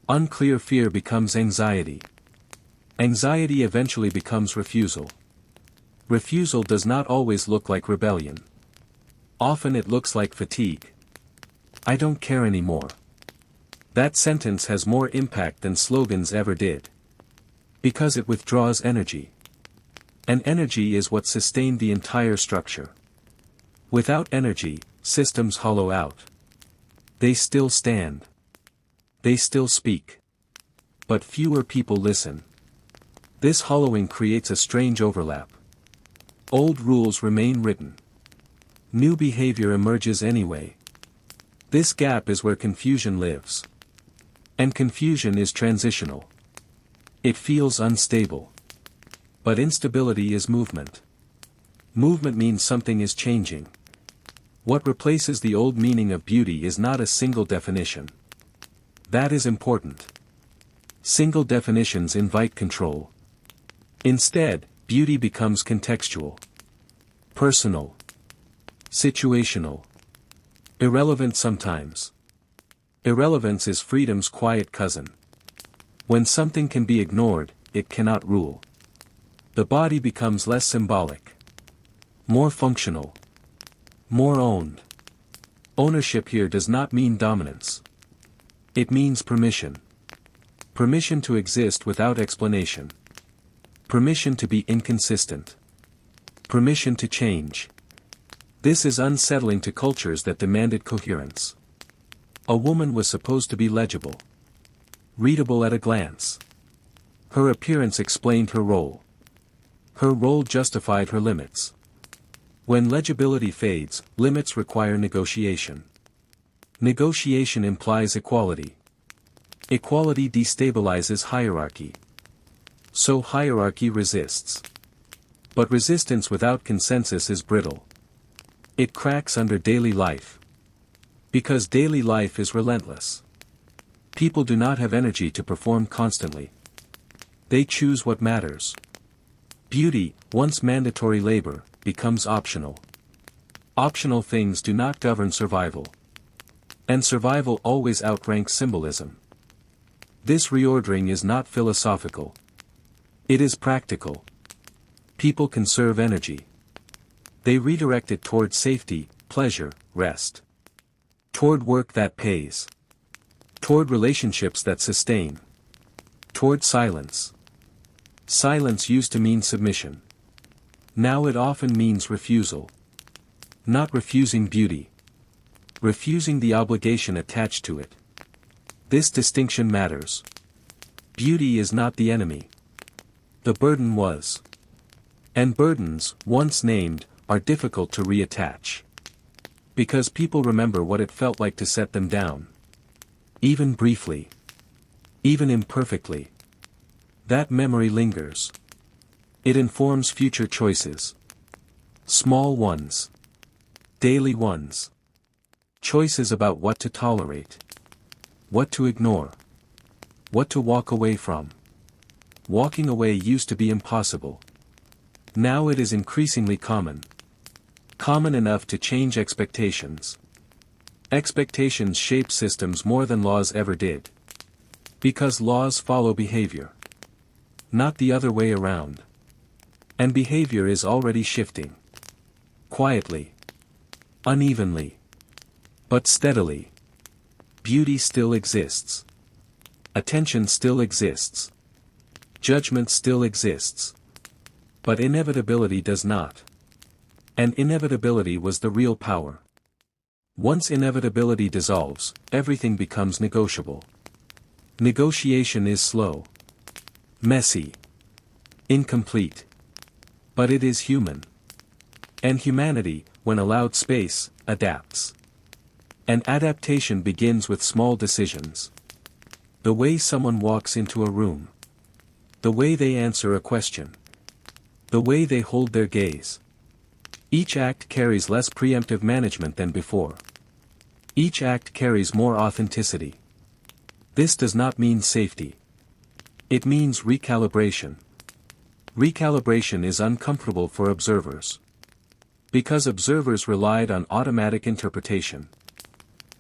Unclear fear becomes anxiety. Anxiety eventually becomes refusal. Refusal does not always look like rebellion. Often it looks like fatigue. I don't care anymore. That sentence has more impact than slogans ever did. Because it withdraws energy. And energy is what sustained the entire structure. Without energy, systems hollow out. They still stand. They still speak. But fewer people listen. This hollowing creates a strange overlap. Old rules remain written. New behavior emerges anyway. This gap is where confusion lives. And confusion is transitional. It feels unstable. But instability is movement. Movement means something is changing. What replaces the old meaning of beauty is not a single definition. That is important. Single definitions invite control. Instead, beauty becomes contextual. Personal. Situational. Irrelevant sometimes. Irrelevance is freedom's quiet cousin. When something can be ignored, it cannot rule. The body becomes less symbolic. More functional. More owned. Ownership here does not mean dominance. It means permission. Permission to exist without explanation. Permission to be inconsistent. Permission to change. This is unsettling to cultures that demanded coherence. A woman was supposed to be legible. Readable at a glance. Her appearance explained her role. Her role justified her limits. When legibility fades, limits require negotiation. Negotiation implies equality. Equality destabilizes hierarchy. So hierarchy resists. But resistance without consensus is brittle. It cracks under daily life. Because daily life is relentless. People do not have energy to perform constantly. They choose what matters. Beauty, once mandatory labor, becomes optional. Optional things do not govern survival. And survival always outranks symbolism. This reordering is not philosophical. It is practical. People conserve energy. They redirect it toward safety, pleasure, rest. Toward work that pays. Toward relationships that sustain. Toward silence. Silence used to mean submission. Now it often means refusal. Not refusing beauty. Refusing the obligation attached to it. This distinction matters. Beauty is not the enemy. The burden was. And burdens, once named, are difficult to reattach. Because people remember what it felt like to set them down. Even briefly. Even imperfectly. That memory lingers. It informs future choices. Small ones. Daily ones. Choices about what to tolerate. What to ignore. What to walk away from. Walking away used to be impossible. Now it is increasingly common. Common enough to change expectations. Expectations shape systems more than laws ever did. Because laws follow behavior. Not the other way around. And behavior is already shifting. Quietly. Unevenly. But steadily. Beauty still exists. Attention still exists. Judgment still exists. But inevitability does not. And inevitability was the real power. Once inevitability dissolves, everything becomes negotiable. Negotiation is slow, messy, incomplete. But it is human. And humanity, when allowed space, adapts. And adaptation begins with small decisions. The way someone walks into a room. The way they answer a question. The way they hold their gaze. Each act carries less preemptive management than before. Each act carries more authenticity. This does not mean safety. It means recalibration. Recalibration is uncomfortable for observers. Because observers relied on automatic interpretation.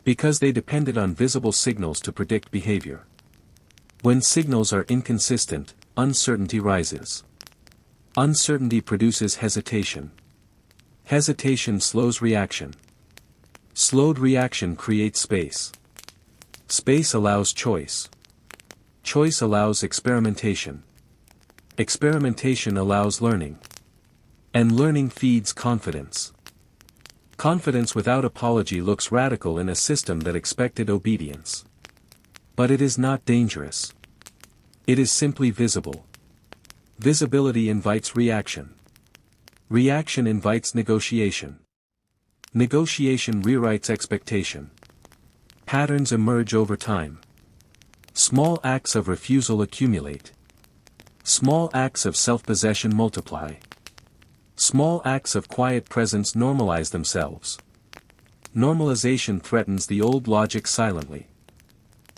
Because they depended on visible signals to predict behavior. When signals are inconsistent, uncertainty rises. Uncertainty produces hesitation. Hesitation slows reaction. Slowed reaction creates space. Space allows choice. Choice allows experimentation. Experimentation allows learning. And learning feeds confidence. Confidence without apology looks radical in a system that expected obedience. But it is not dangerous. It is simply visible. Visibility invites reaction. Reaction invites negotiation. Negotiation rewrites expectation. Patterns emerge over time. Small acts of refusal accumulate. Small acts of self-possession multiply. Small acts of quiet presence normalize themselves. Normalization threatens the old logic silently.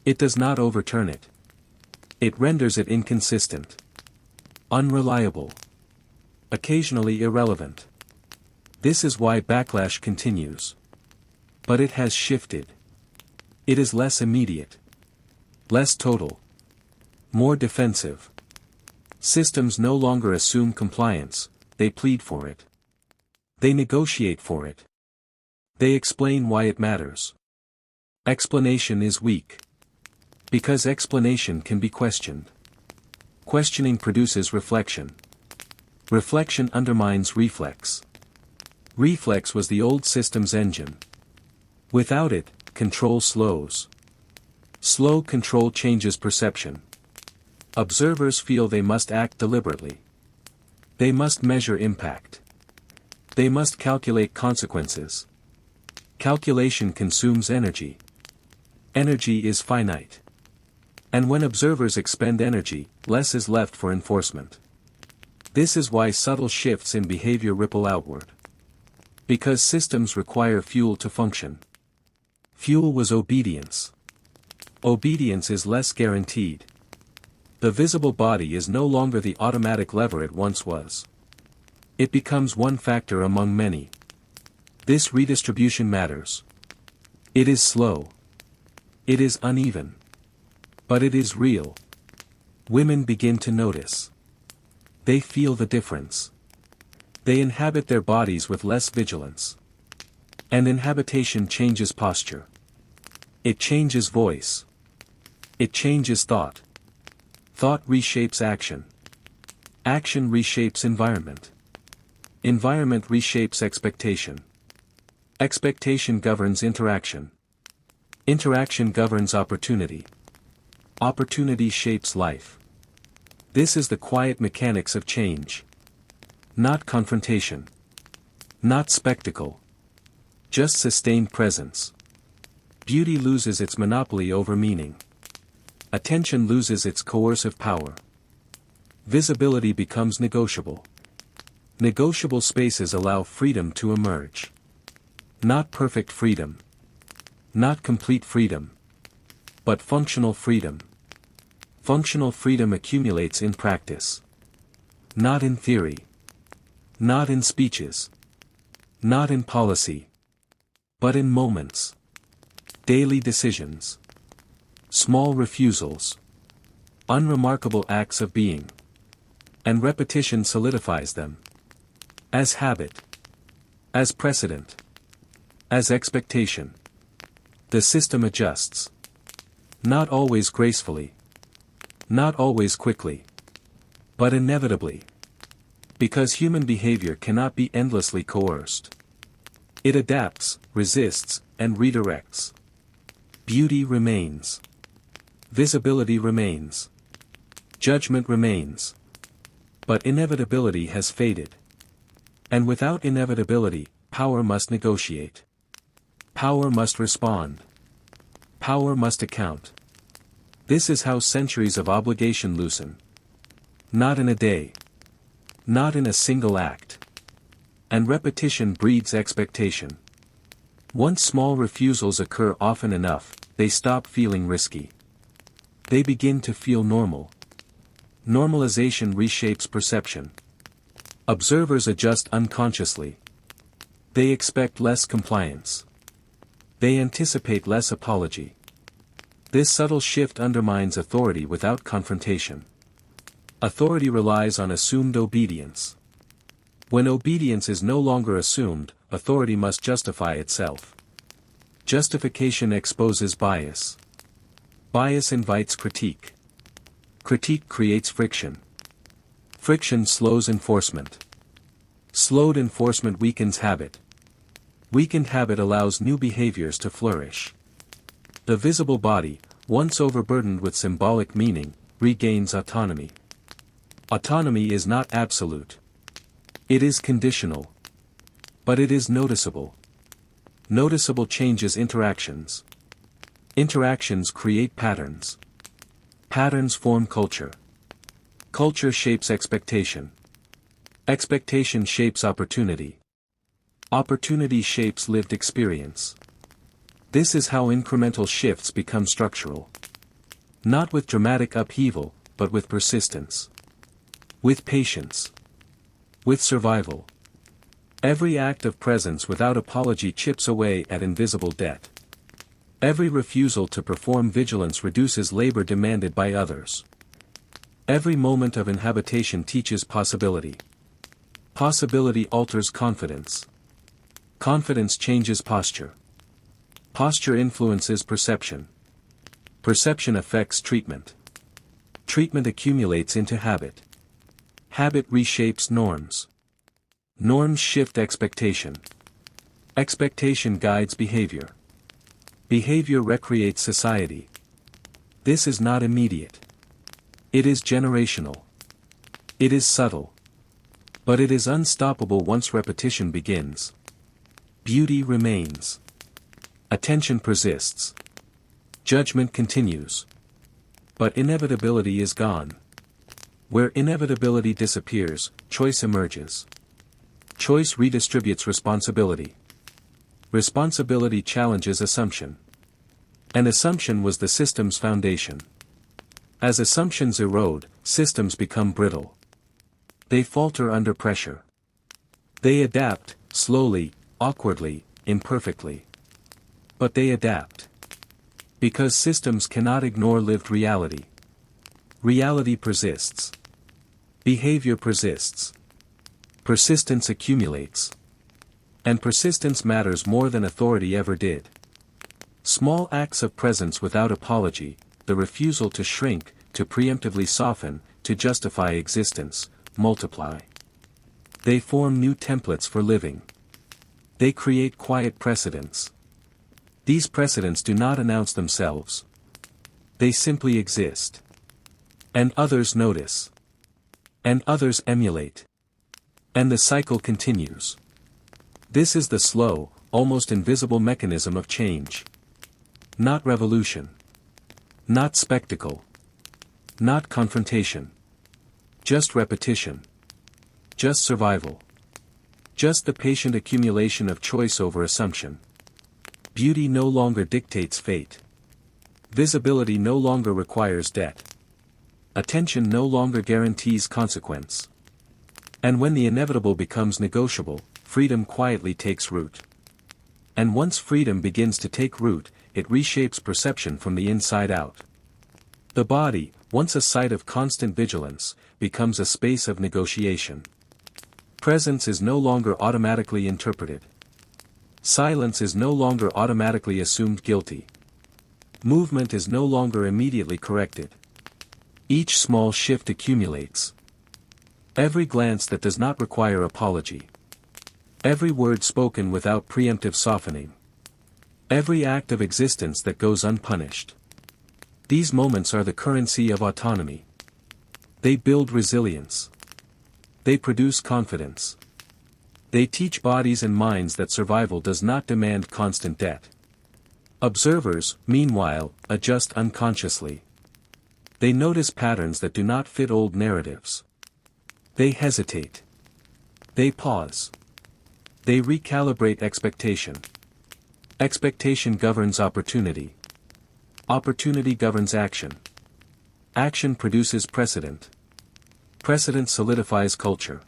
It does not overturn it. It renders it inconsistent. Unreliable. Occasionally irrelevant. This is why backlash continues. But it has shifted. It is less immediate. Less total. More defensive. Systems no longer assume compliance, they plead for it. They negotiate for it. They explain why it matters. Explanation is weak. Because explanation can be questioned. Questioning produces reflection. Reflection undermines reflex. Reflex was the old system's engine. Without it, control slows. Slow control changes perception. Observers feel they must act deliberately. They must measure impact. They must calculate consequences. Calculation consumes energy. Energy is finite. And when observers expend energy, less is left for enforcement. This is why subtle shifts in behavior ripple outward. Because systems require fuel to function. Fuel was obedience. Obedience is less guaranteed. The visible body is no longer the automatic lever it once was. It becomes one factor among many. This redistribution matters. It is slow. It is uneven. But it is real. Women begin to notice. They feel the difference. They inhabit their bodies with less vigilance. And inhabitation changes posture. It changes voice. It changes thought. Thought reshapes action. Action reshapes environment. Environment reshapes expectation. Expectation governs interaction. Interaction governs opportunity. Opportunity shapes life. This is the quiet mechanics of change. Not confrontation. Not spectacle. Just sustained presence. Beauty loses its monopoly over meaning. Attention loses its coercive power. Visibility becomes negotiable. Negotiable spaces allow freedom to emerge. Not perfect freedom. Not complete freedom. But functional freedom. Functional freedom accumulates in practice. Not in theory. Not in speeches. Not in policy. But in moments. Daily decisions. Small refusals. Unremarkable acts of being. And repetition solidifies them. As habit. As precedent. As expectation. The system adjusts. Not always gracefully. Not always quickly. But inevitably. Because human behavior cannot be endlessly coerced. It adapts, resists, and redirects. Beauty remains. Visibility remains. Judgment remains. But inevitability has faded. And without inevitability, power must negotiate. Power must respond. Power must account. This is how centuries of obligation loosen. Not in a day. Not in a single act. And repetition breeds expectation. Once small refusals occur often enough, they stop feeling risky. They begin to feel normal. Normalization reshapes perception. Observers adjust unconsciously. They expect less compliance. They anticipate less apology. This subtle shift undermines authority without confrontation. Authority relies on assumed obedience. When obedience is no longer assumed, authority must justify itself. Justification exposes bias. Bias invites critique. Critique creates friction. Friction slows enforcement. Slowed enforcement weakens habit. Weakened habit allows new behaviors to flourish. The visible body, once overburdened with symbolic meaning, regains autonomy. Autonomy is not absolute. It is conditional. But it is noticeable. Noticeable changes interactions. Interactions create patterns. Patterns form culture. Culture shapes expectation. Expectation shapes opportunity. Opportunity shapes lived experience. This is how incremental shifts become structural. Not with dramatic upheaval, but with persistence. With patience. With survival. Every act of presence without apology chips away at invisible debt. Every refusal to perform vigilance reduces labor demanded by others. Every moment of inhabitation teaches possibility. Possibility alters confidence. Confidence changes posture. Posture influences perception. Perception affects treatment. Treatment accumulates into habit. Habit reshapes norms. Norms shift expectation. Expectation guides behavior. Behavior recreates society. This is not immediate. It is generational. It is subtle. But it is unstoppable once repetition begins. Beauty remains. Attention persists. Judgment continues. But inevitability is gone. Where inevitability disappears, choice emerges. Choice redistributes responsibility. Responsibility challenges assumption. An assumption was the system's foundation. As assumptions erode, systems become brittle. They falter under pressure. They adapt, slowly, awkwardly, imperfectly. But they adapt. Because systems cannot ignore lived reality. Reality persists. Behavior persists. Persistence accumulates. And persistence matters more than authority ever did. Small acts of presence without apology, the refusal to shrink, to preemptively soften, to justify existence, multiply. They form new templates for living. They create quiet precedents. These precedents do not announce themselves. They simply exist. And others notice. And others emulate. And the cycle continues. This is the slow, almost invisible mechanism of change. Not revolution. Not spectacle. Not confrontation. Just repetition. Just survival. Just the patient accumulation of choice over assumption. Beauty no longer dictates fate. Visibility no longer requires debt. Attention no longer guarantees consequence. And when the inevitable becomes negotiable, freedom quietly takes root. And once freedom begins to take root, it reshapes perception from the inside out. The body, once a site of constant vigilance, becomes a space of negotiation. Presence is no longer automatically interpreted. Silence is no longer automatically assumed guilty. Movement is no longer immediately corrected. Each small shift accumulates. Every glance that does not require apology. Every word spoken without preemptive softening. Every act of existence that goes unpunished. These moments are the currency of autonomy. They build resilience. They produce confidence. They teach bodies and minds that survival does not demand constant debt. Observers, meanwhile, adjust unconsciously. They notice patterns that do not fit old narratives. They hesitate. They pause. They recalibrate expectation. Expectation governs opportunity. Opportunity governs action. Action produces precedent. Precedent solidifies culture.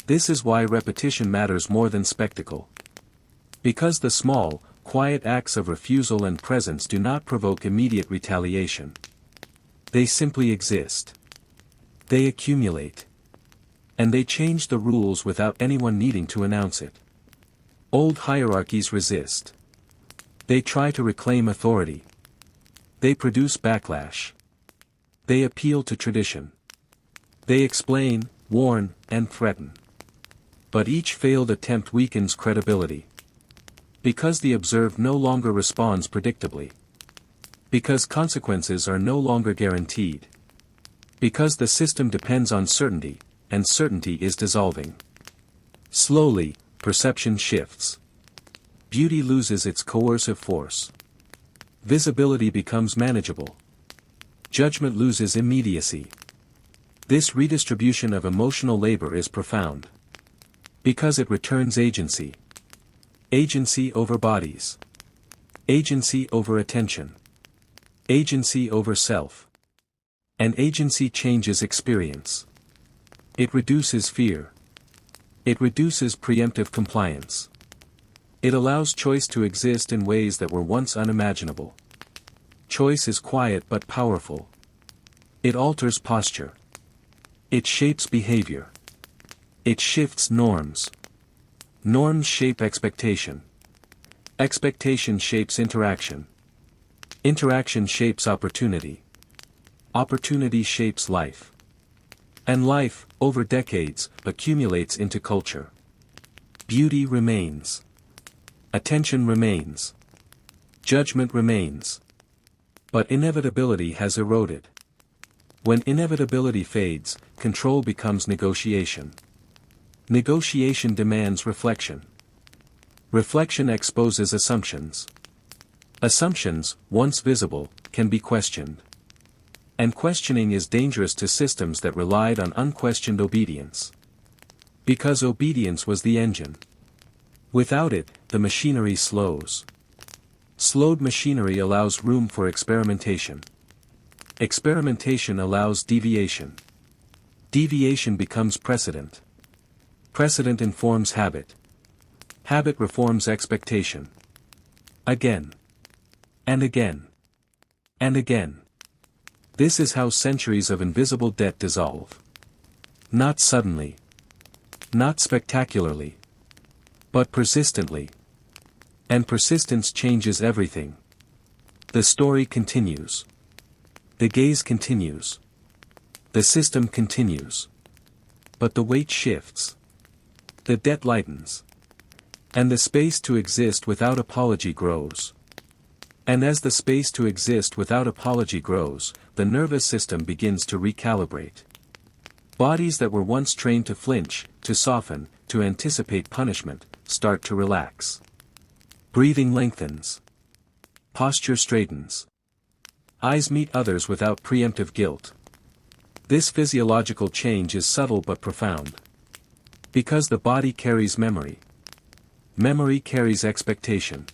This is why repetition matters more than spectacle. Because the small, quiet acts of refusal and presence do not provoke immediate retaliation. They simply exist. They accumulate. And they change the rules without anyone needing to announce it. Old hierarchies resist. They try to reclaim authority. They produce backlash. They appeal to tradition. They explain, warn, and threaten. But each failed attempt weakens credibility. Because the observed no longer responds predictably. Because consequences are no longer guaranteed. Because the system depends on certainty, and certainty is dissolving. Slowly, perception shifts. Beauty loses its coercive force. Visibility becomes manageable. Judgment loses immediacy. This redistribution of emotional labor is profound. Because it returns agency. Agency over bodies. Agency over attention. Agency over self. And agency changes experience. It reduces fear. It reduces preemptive compliance. It allows choice to exist in ways that were once unimaginable. Choice is quiet but powerful. It alters posture. It shapes behavior. It shifts norms. Norms shape expectation. Expectation shapes interaction. Interaction shapes opportunity. Opportunity shapes life. And life, over decades, accumulates into culture. Beauty remains. Attention remains. Judgment remains. But inevitability has eroded. When inevitability fades, control becomes negotiation. Negotiation demands reflection. Reflection exposes assumptions. Assumptions, once visible, can be questioned. And questioning is dangerous to systems that relied on unquestioned obedience. Because obedience was the engine. Without it, the machinery slows. Slowed machinery allows room for experimentation. Experimentation allows deviation. Deviation becomes precedent. Precedent informs habit. Habit reforms expectation. Again. And again. And again. This is how centuries of invisible debt dissolve. Not suddenly. Not spectacularly. But persistently. And persistence changes everything. The story continues. The gaze continues. The system continues. But the weight shifts. The debt lightens. And the space to exist without apology grows. And as the space to exist without apology grows, the nervous system begins to recalibrate. Bodies that were once trained to flinch, to soften, to anticipate punishment, start to relax. Breathing lengthens. Posture straightens. Eyes meet others without preemptive guilt. This physiological change is subtle but profound. Because the body carries memory. Memory carries expectation.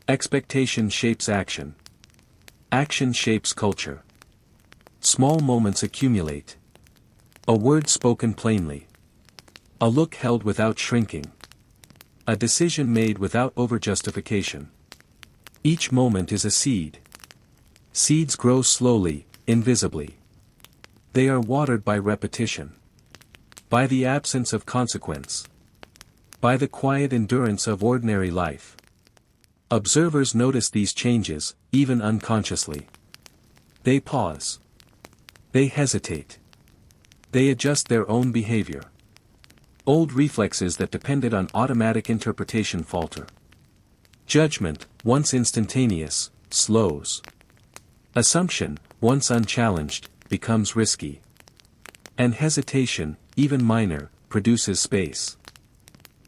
Expectation shapes action. Action shapes culture. Small moments accumulate. A word spoken plainly. A look held without shrinking. A decision made without overjustification. Each moment is a seed. Seeds grow slowly, invisibly. They are watered by repetition. By the absence of consequence. By the quiet endurance of ordinary life. Observers notice these changes, even unconsciously. They pause. They hesitate. They adjust their own behavior. Old reflexes that depended on automatic interpretation falter. Judgment, once instantaneous, slows. Assumption, once unchallenged, becomes risky. And hesitation, even minor, produces space.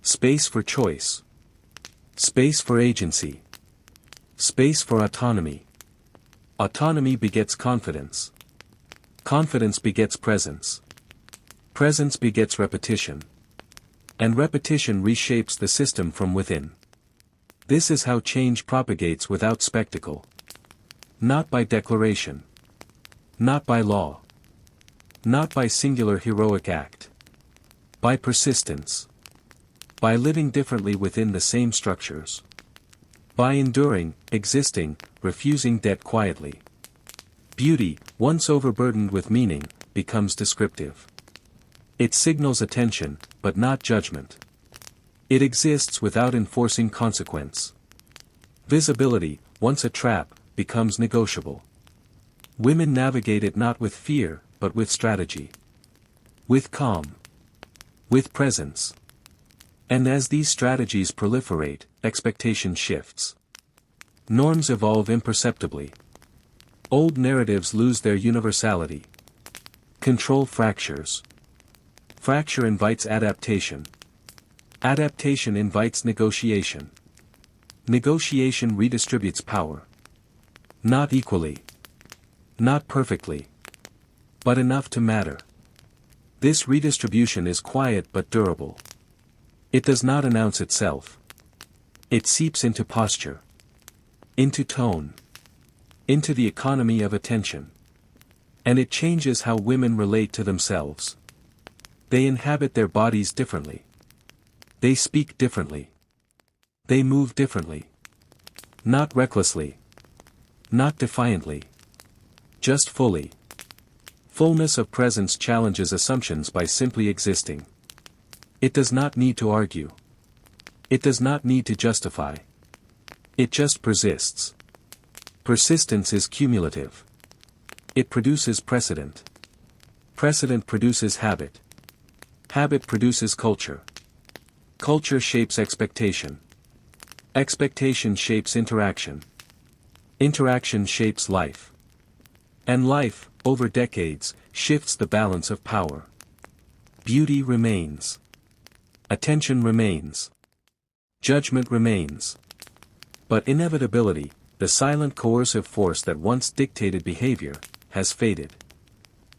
Space for choice. Space for agency. Space for autonomy. Autonomy begets confidence. Confidence begets presence. Presence begets repetition. And repetition reshapes the system from within. This is how change propagates without spectacle. Not by declaration. Not by law. Not by singular heroic act. By persistence. By living differently within the same structures. By enduring, existing, refusing debt quietly. Beauty, once overburdened with meaning, becomes descriptive. It signals attention, but not judgment. It exists without enforcing consequence. Visibility, once a trap, becomes negotiable. Women navigate it not with fear, but with strategy. With calm. With presence. And as these strategies proliferate, expectation shifts. Norms evolve imperceptibly. Old narratives lose their universality. Control fractures. Fracture invites adaptation. Adaptation invites negotiation. Negotiation redistributes power. Not equally. Not perfectly. But enough to matter. This redistribution is quiet but durable. It does not announce itself. It seeps into posture. Into tone. Into the economy of attention. And it changes how women relate to themselves. They inhabit their bodies differently. They speak differently. They move differently. Not recklessly. Not defiantly. Just fully. Fullness of presence challenges assumptions by simply existing. It does not need to argue. It does not need to justify. It just persists. Persistence is cumulative. It produces precedent. Precedent produces habit. Habit produces culture. Culture shapes expectation. Expectation shapes interaction. Interaction shapes life. And life, over decades, shifts the balance of power. Beauty remains. Attention remains. Judgment remains. But inevitability, the silent coercive force that once dictated behavior, has faded.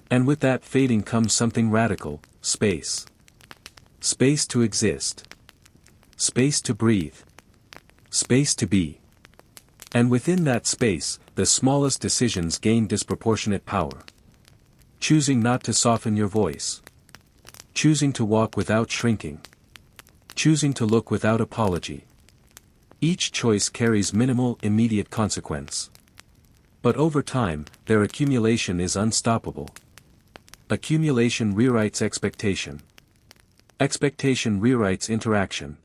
And with that fading comes something radical: space. Space to exist. Space to breathe. Space to be. And within that space, the smallest decisions gain disproportionate power. Choosing not to soften your voice. Choosing to walk without shrinking. Choosing to look without apology. Each choice carries minimal immediate consequence. But over time, their accumulation is unstoppable. Accumulation rewrites expectation. Expectation rewrites interaction.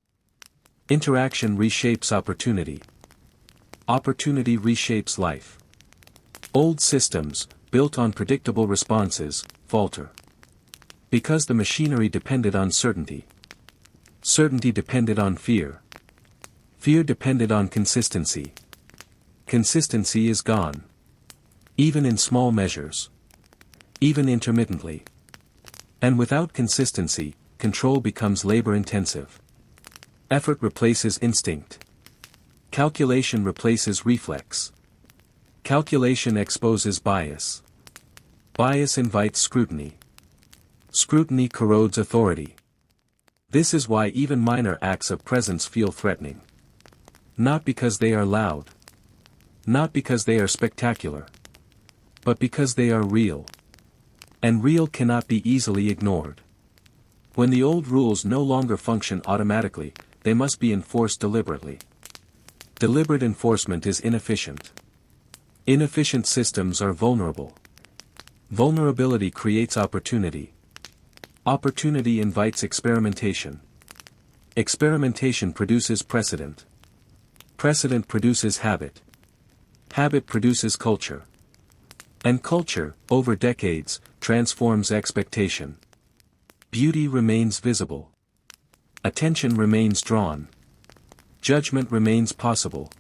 Interaction reshapes opportunity. Opportunity reshapes life. Old systems, built on predictable responses, falter. Because the machinery depended on certainty. Certainty depended on fear. Fear depended on consistency. Consistency is gone. Even in small measures. Even intermittently. And without consistency, control becomes labor-intensive. Effort replaces instinct. Calculation replaces reflex. Calculation exposes bias. Bias invites scrutiny. Scrutiny corrodes authority. This is why even minor acts of presence feel threatening. Not because they are loud. Not because they are spectacular. But because they are real. And real cannot be easily ignored. When the old rules no longer function automatically, they must be enforced deliberately. Deliberate enforcement is inefficient. Inefficient systems are vulnerable. Vulnerability creates opportunity. Opportunity invites experimentation. Experimentation produces precedent. Precedent produces habit. Habit produces culture. And culture, over decades, transforms expectation. Beauty remains visible. Attention remains drawn. Judgment remains possible.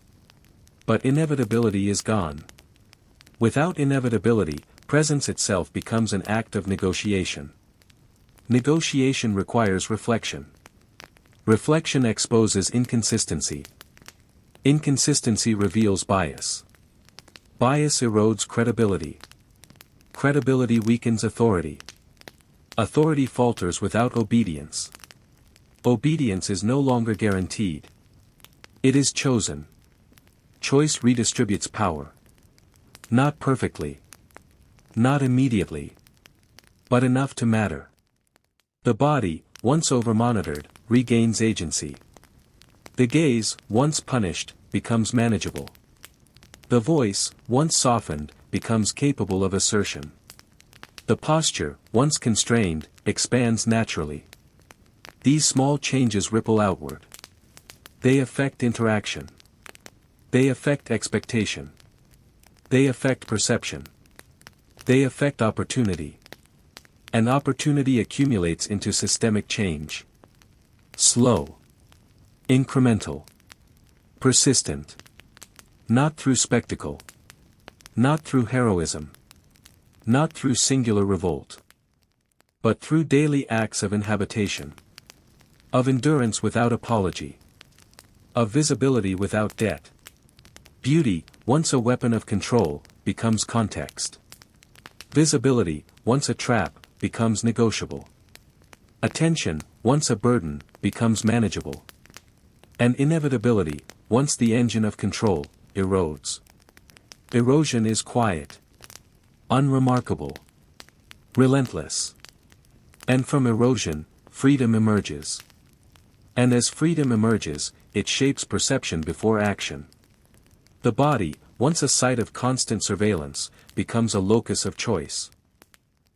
But inevitability is gone. Without inevitability, presence itself becomes an act of negotiation. Negotiation requires reflection. Reflection exposes inconsistency. Inconsistency reveals bias. Bias erodes credibility. Credibility weakens authority. Authority falters without obedience. Obedience is no longer guaranteed. It is chosen. Choice redistributes power. Not perfectly. Not immediately. But enough to matter. The body, once over-monitored, regains agency. The gaze, once punished, becomes manageable. The voice, once softened, becomes capable of assertion. The posture, once constrained, expands naturally. These small changes ripple outward. They affect interaction. They affect expectation. They affect perception. They affect opportunity. And opportunity accumulates into systemic change. Slow. Incremental. Persistent. Not through spectacle. Not through heroism. Not through singular revolt. But through daily acts of inhabitation. Of endurance without apology. Of visibility without debt. Beauty, once a weapon of control, becomes context. Visibility, once a trap, becomes negotiable. Attention, once a burden, becomes manageable. And inevitability, once the engine of control, erodes. Erosion is quiet. Unremarkable. Relentless. And from erosion, freedom emerges. And as freedom emerges, it shapes perception before action. The body, once a site of constant surveillance, becomes a locus of choice.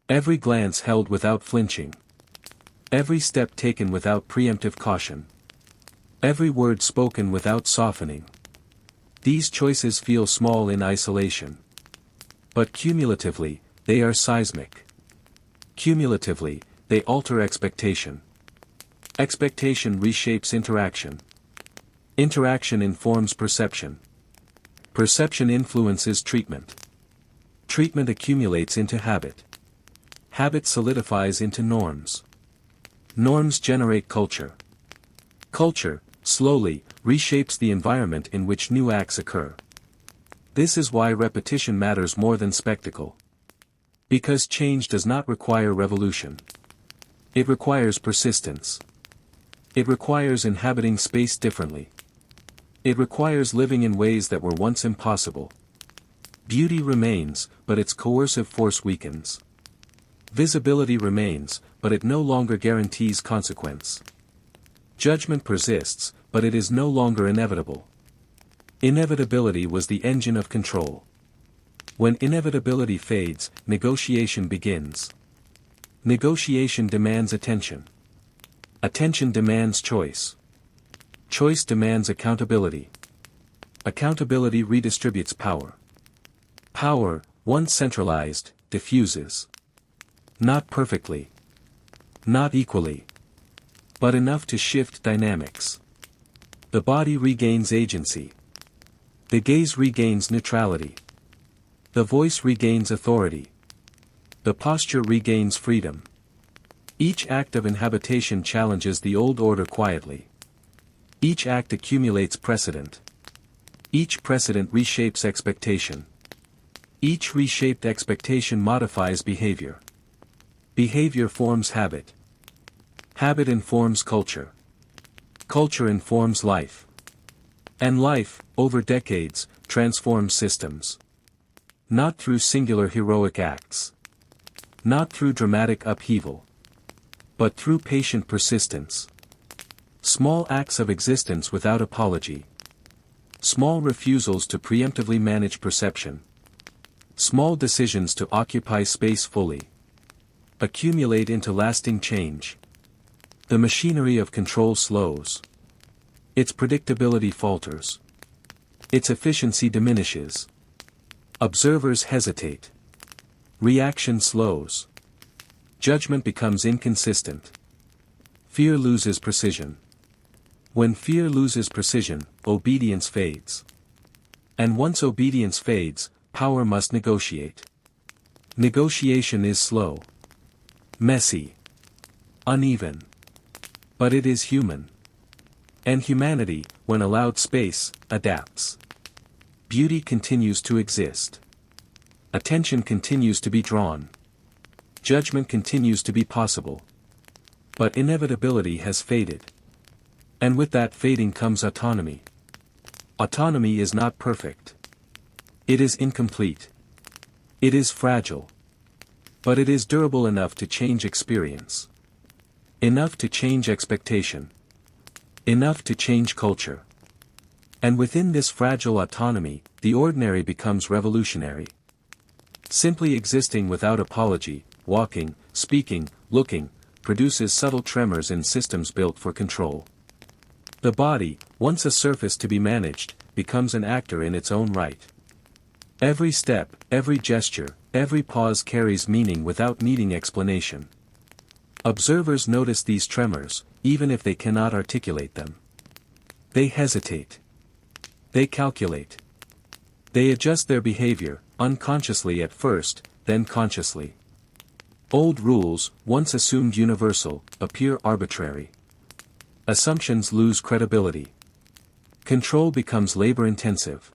Every glance held without flinching. Every step taken without preemptive caution. Every word spoken without softening. These choices feel small in isolation. But cumulatively, they are seismic. Cumulatively, they alter expectation. Expectation reshapes interaction. Interaction informs perception. Perception influences treatment. Treatment accumulates into habit. Habit solidifies into norms. Norms generate culture. Culture, slowly, reshapes the environment in which new acts occur. This is why repetition matters more than spectacle. Because change does not require revolution. It requires persistence. It requires inhabiting space differently. It requires living in ways that were once impossible. Beauty remains, but its coercive force weakens. Visibility remains, but it no longer guarantees consequence. Judgment persists, but it is no longer inevitable. Inevitability was the engine of control. When inevitability fades, negotiation begins. Negotiation demands attention. Attention demands choice. Choice demands accountability. Accountability redistributes power. Power, once centralized, diffuses. Not perfectly. Not equally. But enough to shift dynamics. The body regains agency. The gaze regains neutrality. The voice regains authority. The posture regains freedom. Each act of inhabitation challenges the old order quietly. Each act accumulates precedent. Each precedent reshapes expectation. Each reshaped expectation modifies behavior. Behavior forms habit. Habit informs culture. Culture informs life. And life, over decades, transforms systems. Not through singular heroic acts. Not through dramatic upheaval. But through patient persistence. Small acts of existence without apology. Small refusals to preemptively manage perception. Small decisions to occupy space fully. Accumulate into lasting change. The machinery of control slows. Its predictability falters. Its efficiency diminishes. Observers hesitate. Reaction slows. Judgment becomes inconsistent. Fear loses precision. When fear loses precision, obedience fades. And once obedience fades, power must negotiate. Negotiation is slow, messy, uneven. But it is human. And humanity, when allowed space, adapts. Beauty continues to exist. Attention continues to be drawn. Judgment continues to be possible. But inevitability has faded. And with that fading comes autonomy. Autonomy is not perfect. It is incomplete. It is fragile. But it is durable enough to change experience. Enough to change expectation. Enough to change culture. And within this fragile autonomy, the ordinary becomes revolutionary. Simply existing without apology, walking, speaking, looking, produces subtle tremors in systems built for control. The body, once a surface to be managed, becomes an actor in its own right. Every step, every gesture, every pause carries meaning without needing explanation. Observers notice these tremors, even if they cannot articulate them. They hesitate. They calculate. They adjust their behavior, unconsciously at first, then consciously. Old rules, once assumed universal, appear arbitrary. Assumptions lose credibility. Control becomes labor-intensive.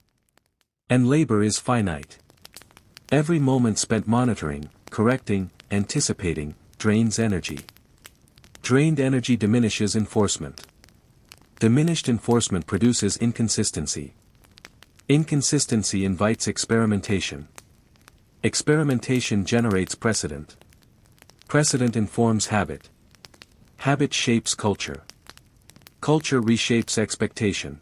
And labor is finite. Every moment spent monitoring, correcting, anticipating, drains energy. Drained energy diminishes enforcement. Diminished enforcement produces inconsistency. Inconsistency invites experimentation. Experimentation generates precedent. Precedent informs habit. Habit shapes culture. Culture reshapes expectation.